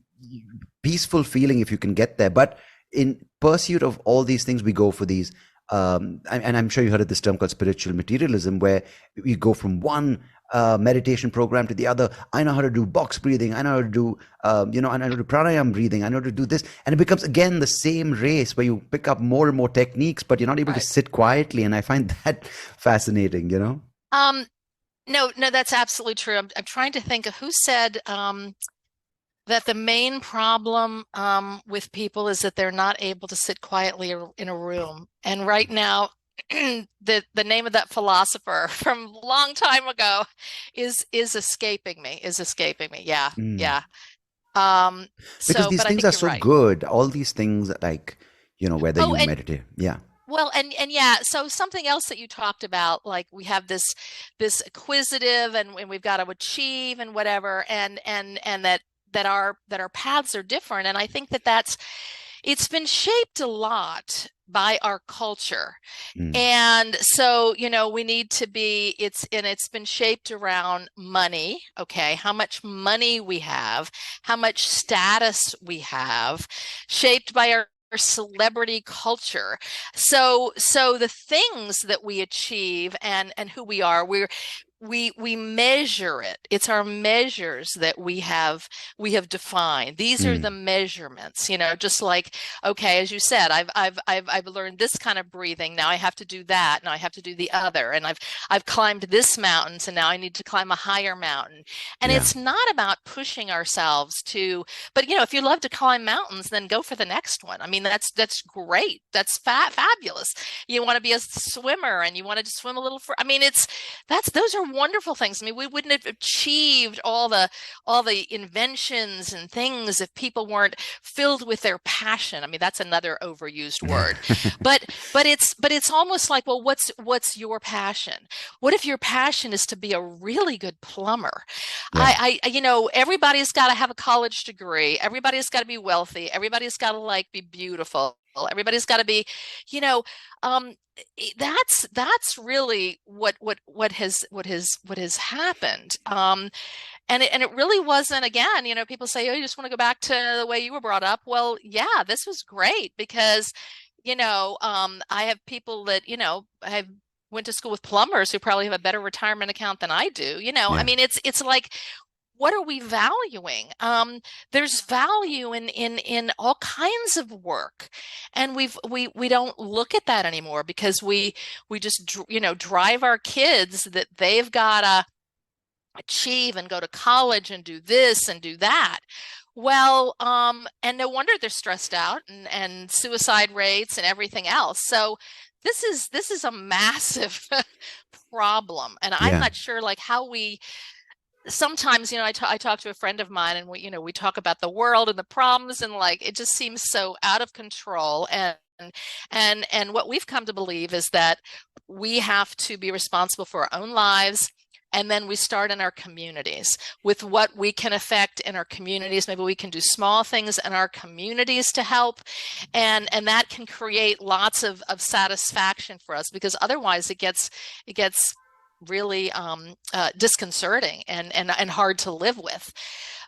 peaceful feeling if you can get there. But in pursuit of all these things, we go for these. And I'm sure you heard of this term called spiritual materialism, where we go from one meditation program to the other. I know how to do box breathing. I know how to do, I know how to do pranayama breathing. I know how to do this. And it becomes, again, the same race where you pick up more and more techniques, but you're not able to Right. sit quietly. And I find that fascinating. Um, no, no, that's absolutely true. I'm trying to think of who said that the main problem with people is that they're not able to sit quietly in a room. And right now, the name of that philosopher from a long time ago is escaping me, is escaping me. Yeah, Mm. yeah. Um, Because so, these but I things think are you're so right. good. All these things, like, whether Oh, you and meditate. Yeah. well, and yeah, so something else that you talked about, like we have this acquisitive and we've got to achieve and whatever, and that our paths are different. And I think that's it's been shaped a lot by our culture. Mm. And so, we need to be, it's been shaped around money, okay, how much money we have, how much status we have, shaped by our celebrity culture. So the things that we achieve and who we are, we measure it. It's our measures that we have defined. These are the Mm. measurements, just like, okay, as you said, I've learned this kind of breathing. Now I have to do that. Now I have to do the other. And I've climbed this mountain, so now I need to climb a higher mountain. And Yeah. it's not about pushing ourselves to, but if you love to climb mountains, then go for the next one. I mean, that's great. That's fabulous. You want to be a swimmer and you want to just swim a little I mean, those are wonderful things. I mean, we wouldn't have achieved all the inventions and things if people weren't filled with their passion. I mean, that's another overused word. But it's almost like, well, what's your passion? What if your passion is to be a really good plumber? Yeah. Everybody's got to have a college degree. Everybody's got to be wealthy. Everybody's got to be beautiful. Everybody's got to be, you know, um, that's really what has happened. And it really wasn't, again, people say, oh, you just want to go back to the way you were brought up. Well, yeah, this was great because, I have people that, have went to school with plumbers who probably have a better retirement account than I do. I Yeah. mean, it's like, what are we valuing? There's value in all kinds of work, and we don't look at that anymore because we just drive our kids that they've got to achieve and go to college and do this and do that. Well, and no wonder they're stressed out and suicide rates and everything else. So this is a massive problem, and I'm Yeah. not sure like how we sometimes, I talk to a friend of mine and we talk about the world and the problems and like it just seems so out of control. And what we've come to believe is that we have to be responsible for our own lives. And then we start in our communities with what we can affect in our communities. Maybe we can do small things in our communities to help. And that can create lots of satisfaction for us because otherwise it gets really disconcerting and hard to live with.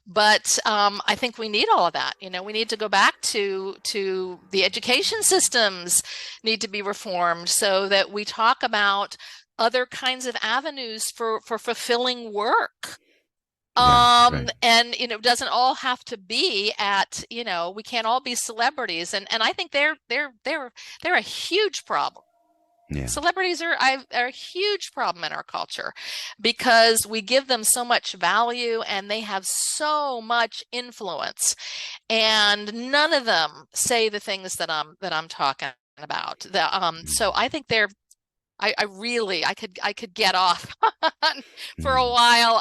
But I think we need all of that. We need to go back to the education systems need to be reformed so that we talk about other kinds of avenues for fulfilling work. Yeah. Right. And it doesn't all have to be at, we can't all be celebrities. And I think they're a huge problem. Yeah. Celebrities are a huge problem in our culture because we give them so much value and they have so much influence, and none of them say the things that I'm talking about. Mm. So I think I really I could get off for a Mm. while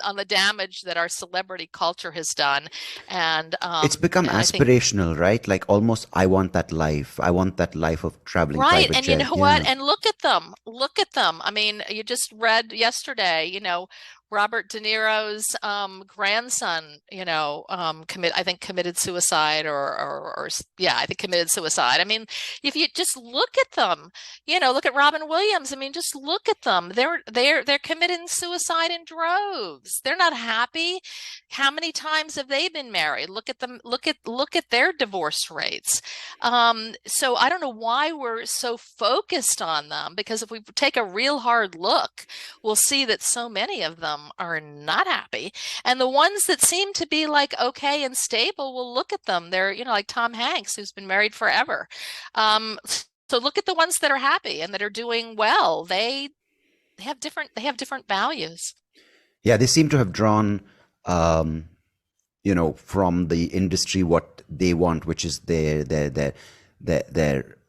on the damage that our celebrity culture has done, and It's um become and I think. aspirational, right? Like almost, I want that life. I want that life of traveling Right. private And you jet. know what? Yeah. And look at them. Look at them. I mean, you just read yesterday, Robert De Niro's grandson, I think committed suicide or yeah, I think committed suicide. I mean, if you just look at them, look at Robin Williams. I mean, just look at them. They're committing suicide in droves. They're not happy. How many times have they been married? Look at them, look at their divorce rates. So I don't know why we're so focused on them because if we take a real hard look, we'll see that so many of them are not happy. And the ones that seem to be like okay and stable, we'll look at them. They're, like Tom Hanks, who's been married forever. So look at the ones that are happy and that are doing well. They have different values. Yeah. They seem to have drawn, um, from the industry what they want, which is their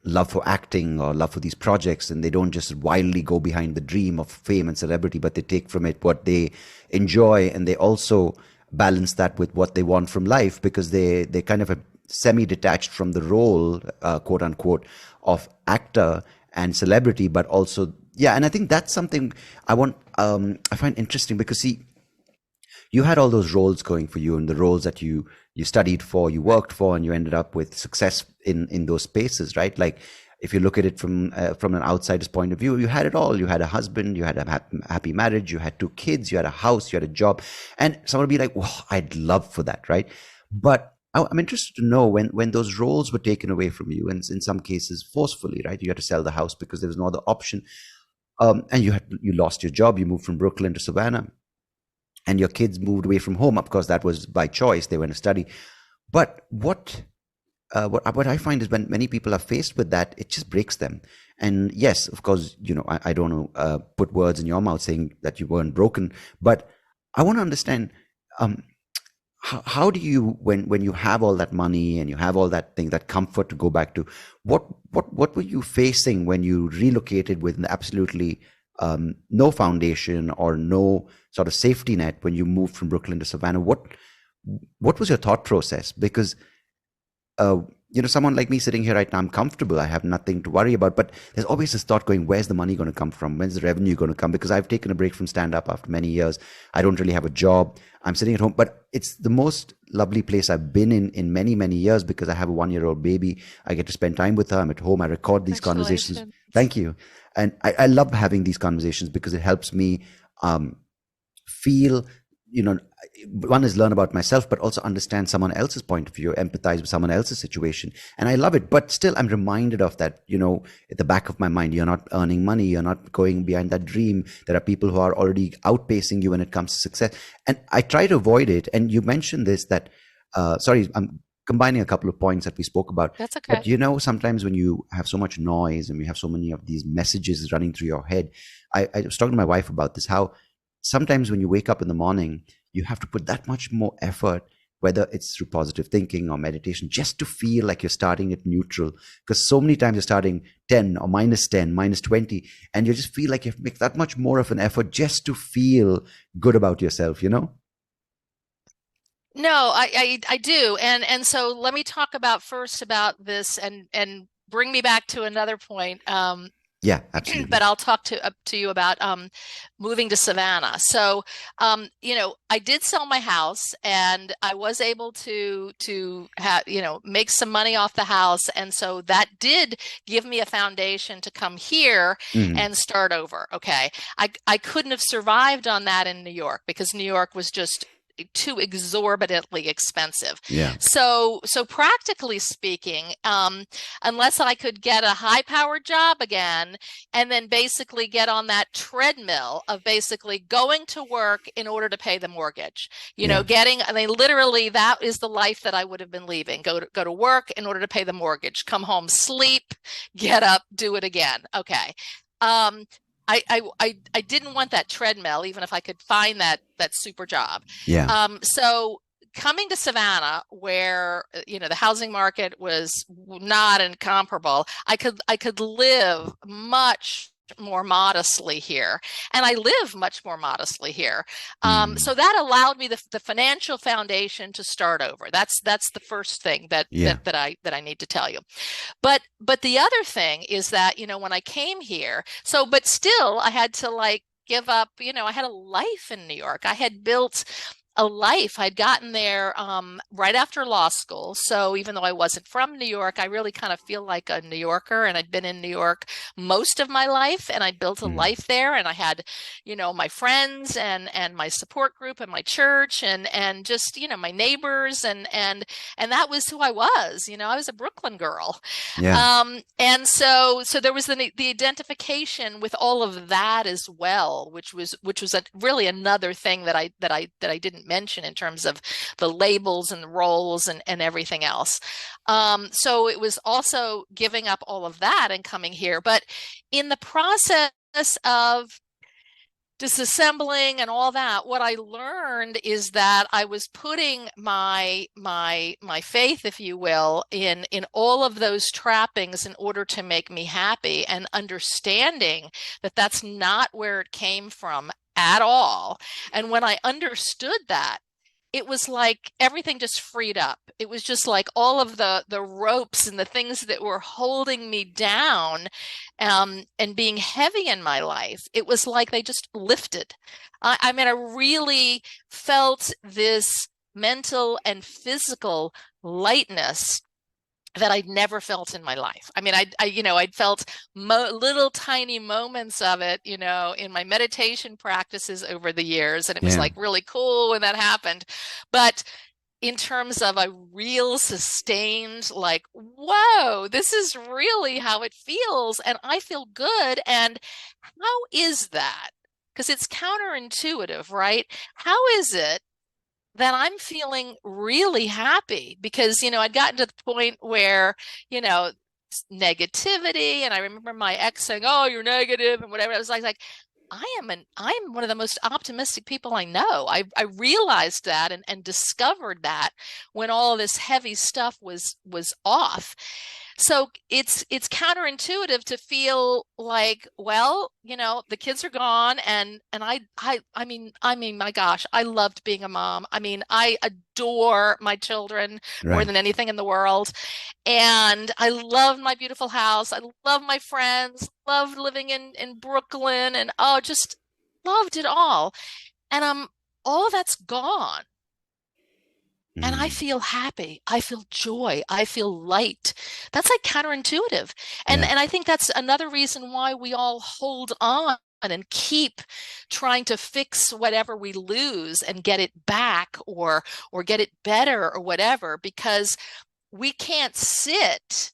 love for acting or love for these projects, and they don't just wildly go behind the dream of fame and celebrity, but they take from it what they enjoy, and they also balance that with what they want from life, because they kind of semi-detached from the role, quote unquote, of actor and celebrity, but also, yeah. And I think that's something I find interesting, because see, you had all those roles going for you, and the roles that you studied for, you worked for, and you ended up with success in those spaces, right? Like, if you look at it from an outsider's point of view, you had it all. You had a husband, you had a happy marriage, you had two kids, you had a house, you had a job, and someone would be like, "Wow, I'd love for that," right? But I'm interested to know, when those roles were taken away from you, and in some cases forcefully, right? You had to sell the house because there was no other option, and you lost your job. You moved from Brooklyn to Savannah, and your kids moved away from home. Of course, that was by choice; they went to study. But what I find is, when many people are faced with that, it just breaks them. And yes, of course, I don't know, put words in your mouth saying that you weren't broken, but I want to understand, um, how do you, when you have all that money and you have all that thing, that comfort to go back to, what were you facing when you relocated with absolutely no foundation or no sort of safety net, when you moved from Brooklyn to Savannah? What was your thought process? Because uh, someone like me sitting here right now, I'm comfortable. I have nothing to worry about. But there's always this thought going, where's the money going to come from? When's the revenue going to come? Because I've taken a break from stand up after many years. I don't really have a job. I'm sitting at home, but it's the most lovely place I've been in many, many years, because I have a 1-year-old baby. I get to spend time with her. I'm at home. I record these conversations. Congratulations. Thank you. And I love having these conversations, because it helps me um, feel, one is learn about myself, but also understand someone else's point of view, empathize with someone else's situation. And I love it. But still, I'm reminded of that, at the back of my mind. You're not earning money. You're not going behind that dream. There are people who are already outpacing you when it comes to success. And I try to avoid it. And you mentioned this, that, sorry, I'm combining a couple of points that we spoke about. That's But, okay. sometimes when you have so much noise and you have so many of these messages running through your head, I was talking to my wife about this, how sometimes when you wake up in the morning, you have to put that much more effort, whether it's through positive thinking or meditation, just to feel like you're starting at neutral. Because so many times you're starting 10 or minus 10, minus 20, and you just feel like you have to make that much more of an effort just to feel good about yourself? No, I do. And so let me talk about first about this, and bring me back to another point. Yeah, absolutely. But I'll talk to you about moving to Savannah. So, I did sell my house, and I was able to have, make some money off the house, and so that did give me a foundation to come here Mhm. and start over. Okay, I couldn't have survived on that in New York, because New York was just too exorbitantly expensive. Yeah. So practically speaking, unless I could get a high powered job again, and then basically get on that treadmill of basically going to work in order to pay the mortgage, Yeah. I mean, literally, that is the life that I would have been leaving. Go to work in order to pay the mortgage, come home, sleep, get up, do it again. Okay. Um, I didn't want that treadmill, even if I could find that super job. Yeah. So coming to Savannah, where the housing market was not incomparable, I could live much more modestly here, and I live much more modestly here. So Mm. that allowed me the financial foundation to start over. That's the first thing that Yeah. that that I need to tell you. But the other thing is that, when I came here, but still I had to like give up, I had a life in New York. I had built a life. I'd gotten there right after law school. So even though I wasn't from New York, I really kind of feel like a New Yorker, and I'd been in New York most of my life, and I built a Mm. life there, and I had, my friends and my support group and my church and just, my neighbors, and that was who I was. I was a Brooklyn girl. Yeah. And so there was the identification with all of that as well, which was really another thing that I didn't mention in terms of the labels and the roles and everything else. So it was also giving up all of that and coming here, but in the process of disassembling and all that, what I learned is that I was putting my faith, if you will, in all of those trappings in order to make me happy, and understanding that that's not where it came from at all. And when I understood that, it was like everything just freed up. It was just like all of the ropes and the things that were holding me down, and being heavy in my life. It was like they just lifted. I mean, I really felt this mental and physical lightness that I'd never felt in my life. I mean, I'd felt little tiny moments of it, in my meditation practices over the years, and it was Yeah. like really cool when that happened. But in terms of a real sustained, like, whoa, this is really how it feels, and I feel good. And how is that? Because it's counterintuitive, right? How is it that I'm feeling really happy? Because, I'd gotten to the point where, you know, negativity, and I remember my ex saying, "Oh, you're negative," and whatever. I was like, I'm one of the most optimistic people I know. I realized that, and discovered that when all of this heavy stuff was off. So it's counterintuitive to feel like, well, the kids are gone, and I mean, my gosh, I loved being a mom. I mean, I adore my children more Right. than anything in the world. And I love my beautiful house. I love my friends, loved living in Brooklyn, and just loved it all. And all that's gone. And I Mm. feel happy. I feel joy. I feel light. That's like counterintuitive. And Yeah. and I think that's another reason why we all hold on and keep trying to fix whatever we lose and get it back, or get it better, or whatever, because we can't sit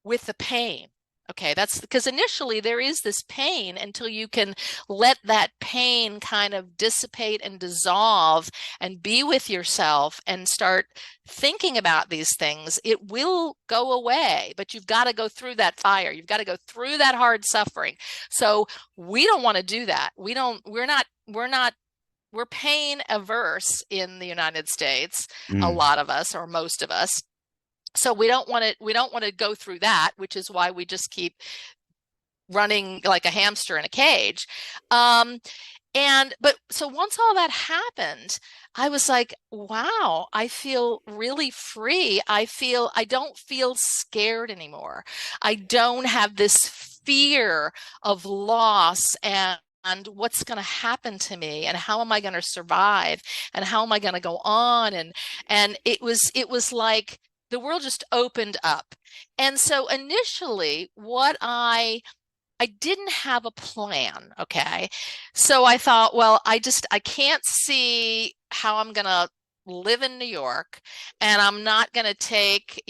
with the pain. Okay, that's because initially there is this pain until you can let that pain kind of dissipate and dissolve and be with yourself and start thinking about these things. It will go away, but you've got to go through that fire. You've got to go through that hard suffering. So we don't want to do that. We're pain averse in the United States, a Mm. lot of us, or most of us. So we don't want to go through that, which is why we just keep running like a hamster in a cage. But so once all that happened, I was like, wow, I feel really free. I don't feel scared anymore. I don't have this fear of loss, and what's going to happen to me, and how am I going to survive, and how am I going to go on. And it was like the world just opened up. And so initially, I didn't have a plan, okay? So I thought, well, I can't see how I'm gonna live in New York, and I'm not gonna take,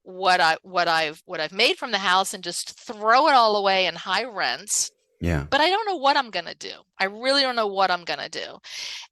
what I've made from the house and just throw it all away in high rents. Yeah. But I don't know what I'm gonna do. I really don't know what I'm gonna do.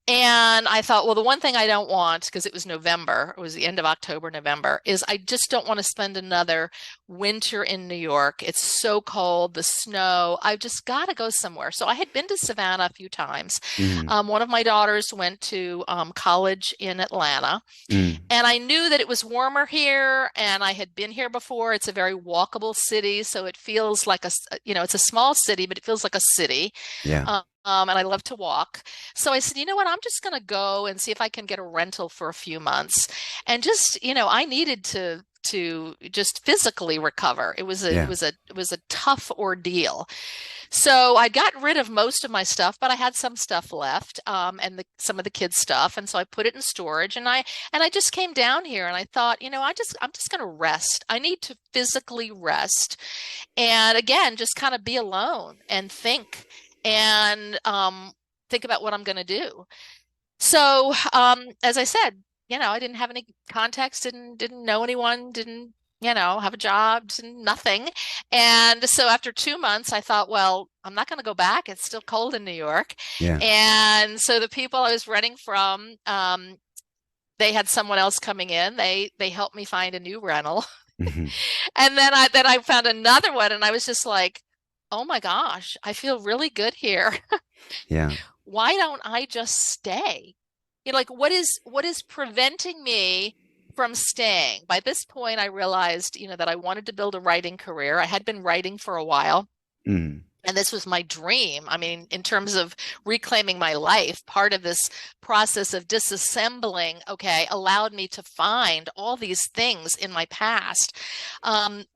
And I thought, well, the one thing I don't want, because it was November, it was the end of October, November, is I just don't want to spend another winter in New York. It's so cold, the snow. I've just got to go somewhere. So I had been to Savannah a few times. Mm. One of my daughters went to college in Atlanta, Mm. and I knew that it was warmer here, and I had been here before. It's a very walkable city, so it feels like it's a small city, but it feels like a city. Yeah. And I love to walk. So I said, you know what? I'm just going to go and see if I can get a rental for a few months. And just, I needed to just physically recover. It was a it Yeah. was a it was a tough ordeal. So I got rid of most of my stuff, but I had some stuff left, and some of the kids' stuff, and so I put it in storage. And I just came down here, and I thought, I'm just going to rest. I need to physically rest, and again, just kind of be alone and think about what I'm going to do. So, as I said, I didn't have any contacts, didn't know anyone, didn't, have a job, didn't, nothing. And so after 2 months, I thought, well, I'm not going to go back. It's still cold in New York. Yeah. And so the people I was renting from, they had someone else coming in. They helped me find a new rental. Hmm. And then I found another one, and I was just like, oh my gosh, I feel really good here. Yeah. Why don't I just stay? Like what is preventing me from staying? By this point, I realized, that I wanted to build a writing career. I had been writing for a while. Mm. And this was my dream. I mean, in terms of reclaiming my life, part of this process of disassembling, okay, allowed me to find all these things in my past,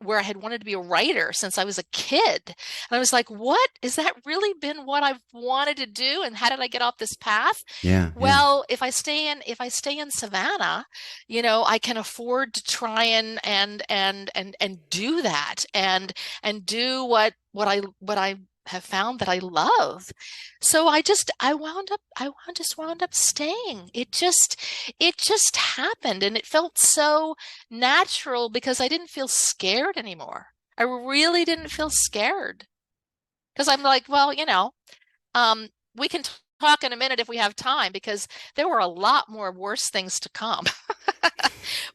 where I had wanted to be a writer since I was a kid. And I was like, what? Is that really been what I've wanted to do? And how did I get off this path? Yeah. Yeah. Well, if I stay in Savannah, I can afford to try and do that and do what I have found that I love. So I just wound up staying. It just happened, and it felt so natural because I didn't feel scared anymore. I really didn't feel scared because I'm like, well, we can talk in a minute if we have time because there were a lot more worse things to come.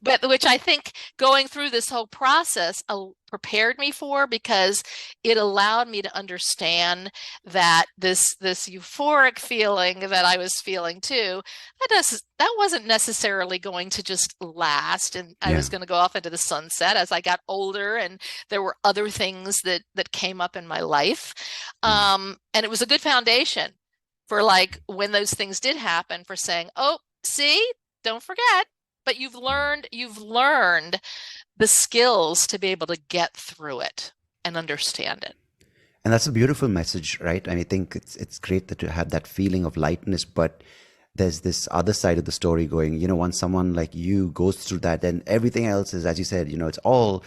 But which I think going through this whole process prepared me for, because it allowed me to understand that this euphoric feeling that I was feeling too, that wasn't necessarily going to just last, and I Yeah. was going to go off into the sunset as I got older, and there were other things that came up in my life, Mm. and it was a good foundation for, like, when those things did happen, for saying, oh, see, don't forget, but you've learned the skills to be able to get through it and understand it. And that's a beautiful message, right? I think it's great that you have that feeling of lightness, but there's this other side of the story going, once someone like you goes through that, then everything else is, as you said, it's all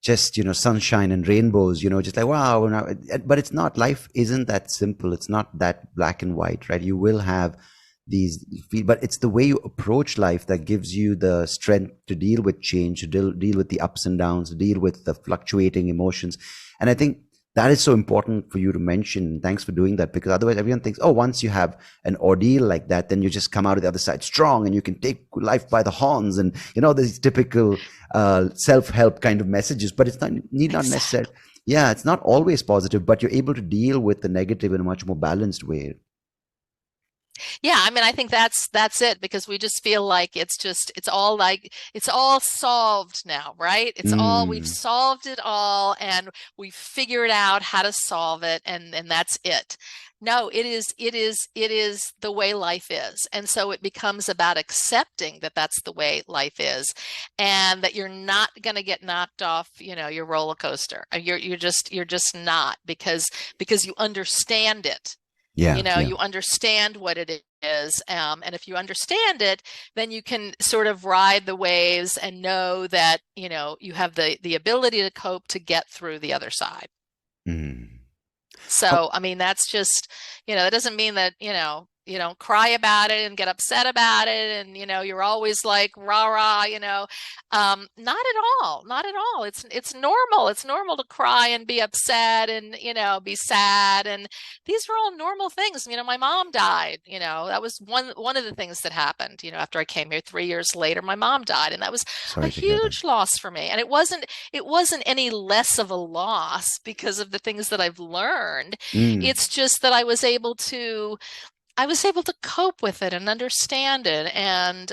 just, sunshine and rainbows, just like, wow. But it's not, life isn't that simple. It's not that black and white, right? You will have these, but it's the way you approach life that gives you the strength to deal with change, to deal with the ups and downs, to deal with the fluctuating emotions. And I think that is so important for you to mention. Thanks for doing that, because otherwise everyone thinks, oh, once you have an ordeal like that, then you just come out of the other side strong and you can take life by the horns, and these typical self-help kind of messages. But it's not, need not necessarily. Exactly. Yeah, it's not always positive, but you're able to deal with the negative in a much more balanced way. Yeah, I mean, I think that's it, because we just feel like it's all solved now, right? We've Mm, solved it all, and we've figured out how to solve it, and that's it. No, it is the way life is. And so it becomes about accepting that that's the way life is, and that you're not going to get knocked off, your roller coaster. You're just not, because you understand it. yeah, yeah. You understand what it is. And if you understand it, then you can sort of ride the waves and know that, you have the ability to cope to get through the other side. Mm. How, So, I mean, that's just, that doesn't mean that, you don't cry about it and get upset about it. And, you're always like, rah, rah, not at all, not at all. It's normal. It's normal to cry and be upset and, be sad. And these are all normal things. My mom died, that was one of the things that happened, after I came here 3 years later. My mom died, and that was a sorry to hear that. huge loss for me. And it wasn't any less of a loss because of the things that I've learned. Mm, It's just that I was able to cope with it and understand it, and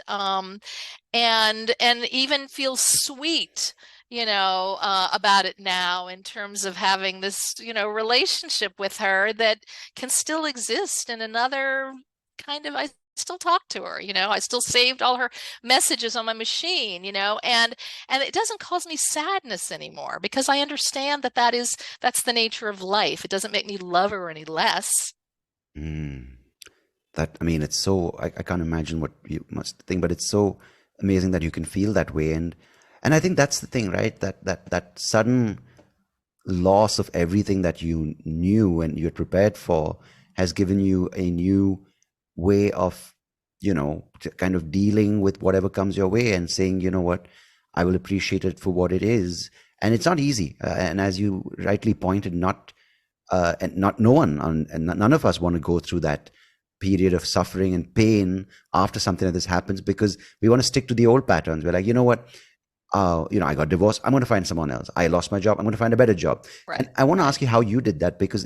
even feel sweet, about it now, in terms of having this, relationship with her that can still exist in another kind of. I still talk to her, I still saved all her messages on my machine, and it doesn't cause me sadness anymore, because I understand that's the nature of life. It doesn't make me love her any less. mm. That, I mean, it's so, I can't imagine what you must think, but it's so amazing that you can feel that way. And I think that's the thing, right? That sudden loss of everything that you knew and you're prepared for has given you a new way of, kind of dealing with whatever comes your way and saying, you know what, I will appreciate it for what it is. And it's not easy. And as you rightly pointed, and not no one, and none of us want to go through that period of suffering and pain after something like this happens, because we want to stick to the old patterns. We're like, you know what? I got divorced. I'm going to find someone else. I lost my job. I'm going to find a better job. Right, And I want to right. ask you how you did that, because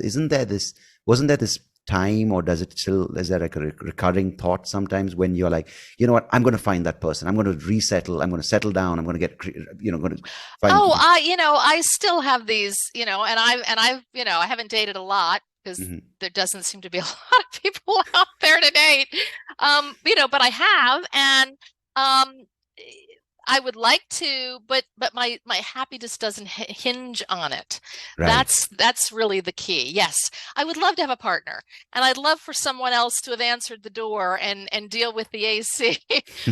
wasn't there this time, or is there like a recurring thought sometimes when you're like, you know what, I'm going to find that person. I'm going to resettle. I'm going to settle down. I'm going to going to find. Oh, I still have these, I haven't dated a lot because Mhm. there doesn't seem to be a lot of people out there to date. But I have, and um, I would like to, but my happiness doesn't hinge on it. Right. That's really the key. Yes, I would love to have a partner, and I'd love for someone else to have answered the door and deal with the AC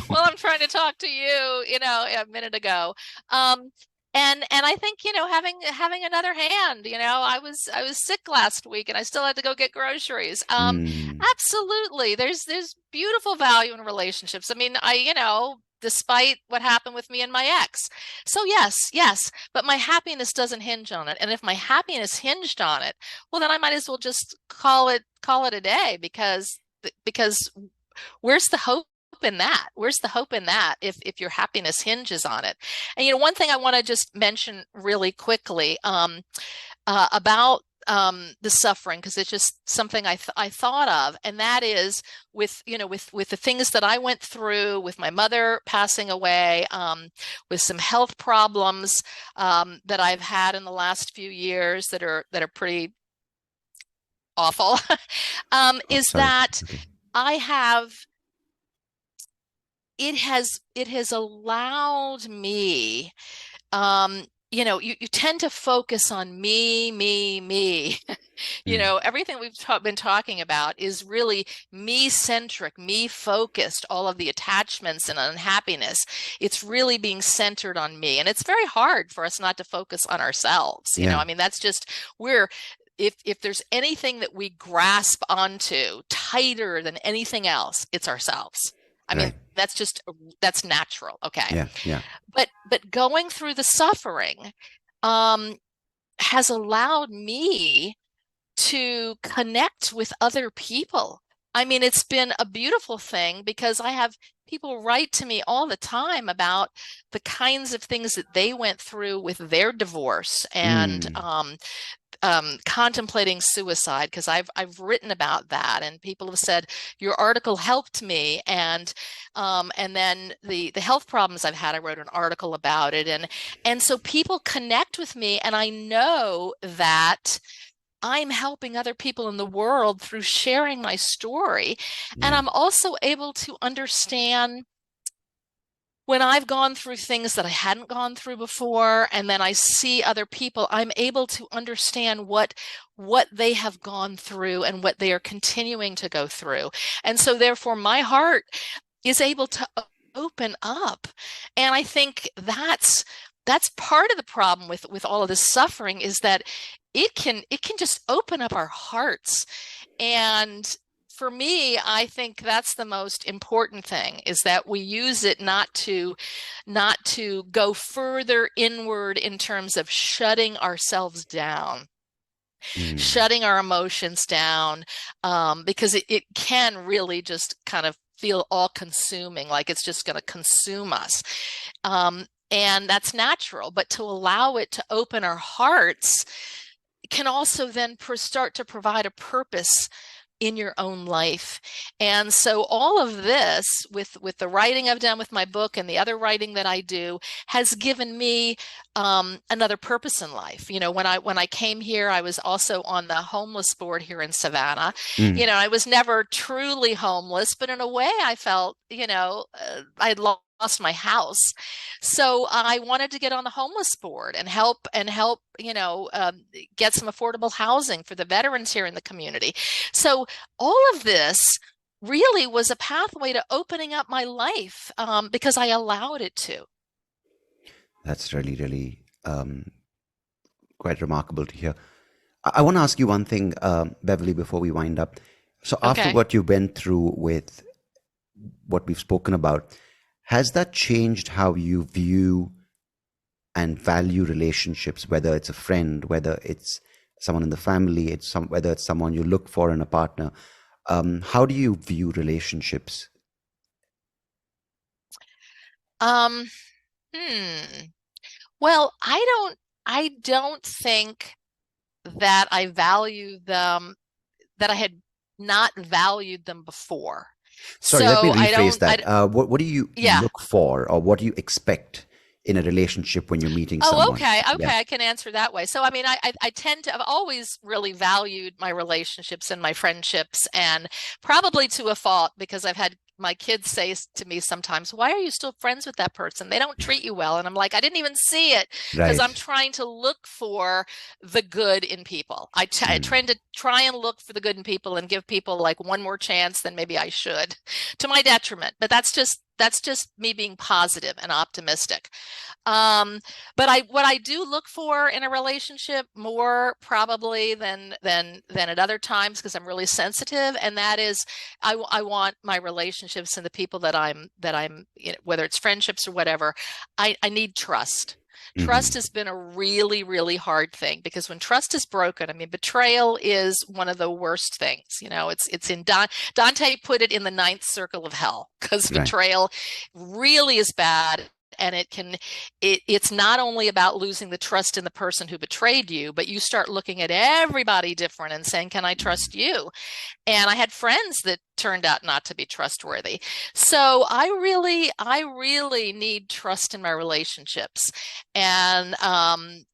while I'm trying to talk to you, a minute ago. Um, and I think, having another hand, I was sick last week and I still had to go get groceries. Mm. Absolutely. There's beautiful value in relationships. I mean, despite what happened with me and my ex. So yes, yes, but my happiness doesn't hinge on it. And if my happiness hinged on it, well then I might as well just call it a day, because where's the hope in that? Where's the hope in that if your happiness hinges on it? And one thing I want to just mention really quickly, about the suffering, because it's just something I thought of, and that is with the things that I went through, with my mother passing away, with some health problems that I've had in the last few years that are pretty awful, Oh, is sorry. that Okay. I have it has allowed me, you tend to focus on me, me, me. Mm. Everything we've been talking about is really me centric, me focused, all of the attachments and unhappiness. It's really being centered on me. And it's very hard for us not to focus on ourselves. Yeah. I mean, that's just, we're, if there's anything that we grasp onto tighter than anything else, it's ourselves. I mean, Right. that's natural. Okay. Yeah. Yeah. But going through the suffering um, has allowed me to connect with other people. I mean, it's been a beautiful thing because I have people write to me all the time about the kinds of things that they went through with their divorce, and Mm. contemplating suicide, because I've written about that, and people have said your article helped me, and then the health problems I've had, I wrote an article about it, and so people connect with me, and I know that I'm helping other people in the world through sharing my story, and Yeah. I'm also able to understand when I've gone through things that I hadn't gone through before, and then I see other people, I'm able to understand what they have gone through and what they are continuing to go through. And so therefore my heart is able to open up. And I think that's part of the problem with all of this suffering, is that it can just open up our hearts. And for me, I think that's the most important thing, is that we use it not to go further inward in terms of shutting ourselves down, Mm. shutting our emotions down, because it can really just kind of feel all consuming, like it's just going to consume us. And that's natural, but to allow it to open our hearts can also then start to provide a purpose in your own life. And so all of this, with the writing I've done with my book and the other writing that I do, has given me another purpose in life. When I came here, I was also on the homeless board here in Savannah. Mm. I was never truly homeless, but in a way I felt, I'd lost my house. So I wanted to get on the homeless board and help, get some affordable housing for the veterans here in the community. So all of this really was a pathway to opening up my life, because I allowed it to. That's really, really quite remarkable to hear. I want to ask you one thing, Beverly, before we wind up. So, after Okay. what you went through with what we've spoken about, has that changed how you view and value relationships? Whether it's a friend, whether it's someone in the family, whether it's someone you look for in a partner. How do you view relationships? Um, Hmm. Well, I don't think that I value them, that I had not valued them before. Sorry, let me So I rephrase don't, that. What do you yeah. look for, or what do you expect in a relationship when you're meeting Oh, someone? okay. Yeah, Okay. I can answer that way. So, I mean, I tend to, I've always really valued my relationships and my friendships, and probably to a fault, because I've had my kids say to me sometimes, "Why are you still friends with that person? They don't treat you well." And I'm like, I didn't even see it, because I'm right. trying to look for the good in people. I Mm, tend to try and look for the good in people and give people like one more chance than maybe I should, to my detriment. But that's just me being positive and optimistic. Um, but what I do look for in a relationship more probably than at other times, because I'm really sensitive, and that is I want my relationships and the people that I'm whether it's friendships or whatever, I need trust. Trust hmm. has been a really, really hard thing, because when trust is broken, I mean, betrayal is one of the worst things. It's in Dante put it in the ninth circle of hell, because Right. betrayal really is bad. And it's not only about losing the trust in the person who betrayed you, but you start looking at everybody different and saying, can I trust you? And I had friends that turned out not to be trustworthy. So I really need trust in my relationships. And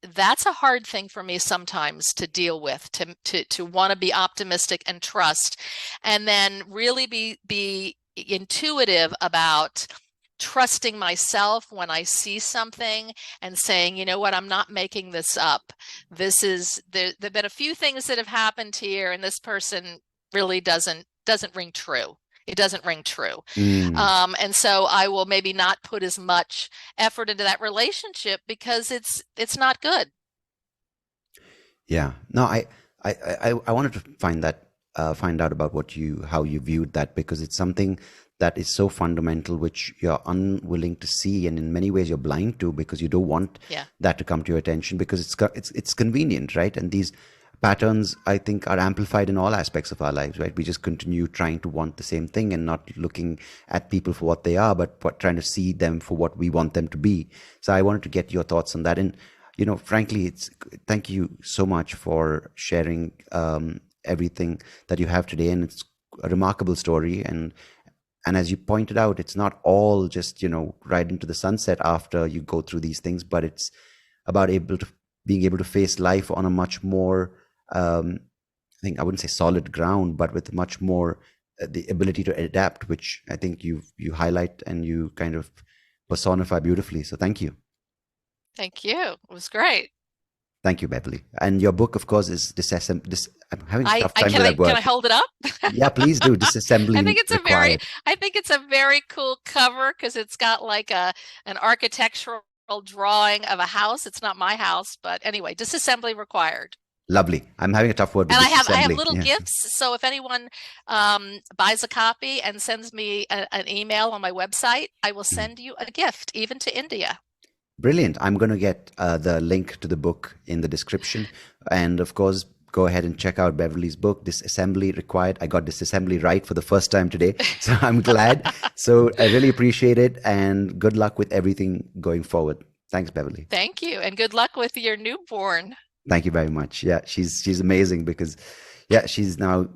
that's a hard thing for me sometimes to deal with, to want to be optimistic and trust, and then really be intuitive about trusting myself when I see something, and saying, you know what, I'm not making this up. There've been a few things that have happened here, and this person really doesn't ring true. It doesn't ring true. Mm, And so I will maybe not put as much effort into that relationship, because it's not good. yeah. No, I wanted to find out about how you viewed that, because it's something that is so fundamental, which you're unwilling to see, and in many ways you're blind to, because you don't want Yeah. that to come to your attention, because it's convenient, right? And these patterns, I think, are amplified in all aspects of our lives, right? We just continue trying to want the same thing and not looking at people for what they are, but trying to see them for what we want them to be. So I wanted to get your thoughts on that. And frankly, it's thank you so much for sharing everything that you have today, and it's a remarkable story. And as you pointed out, it's not all just right into the sunset after you go through these things, but it's about being able to face life on a much more, I think, I wouldn't say solid ground, but with much more the ability to adapt, which I think you highlight and you kind of personify beautifully. So thank you. Thank you. It was great. Thank you, Beverly. And your book, of course, is I'm having a I, tough I time can with I that can I word. hold it up? Yeah, please do. I Disassembly think it's a very required. I think it's a very cool cover, because it's got like an architectural drawing of a house. It's not my house, but anyway, disassembly required. Lovely. I'm having a tough word with And I have disassembly. little Yeah. gifts. So if anyone buys a copy and sends me an email on my website, I will Mm. send you a gift, even to India. Brilliant. I'm going to get the link to the book in the description. And of course, go ahead and check out Beverly's book, Disassembly Required. I got disassembly right for the first time today. So I'm glad. So I really appreciate it. And good luck with everything going forward. Thanks, Beverly. Thank you, and good luck with your newborn. Thank you very much. Yeah, she's amazing, because yeah, she's now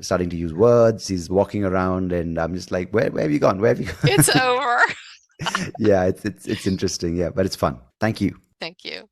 starting to use words. She's walking around, and I'm just like, where have you gone? Where have you It's gone? over. Yeah, it's interesting. Yeah, but it's fun. Thank you. Thank you.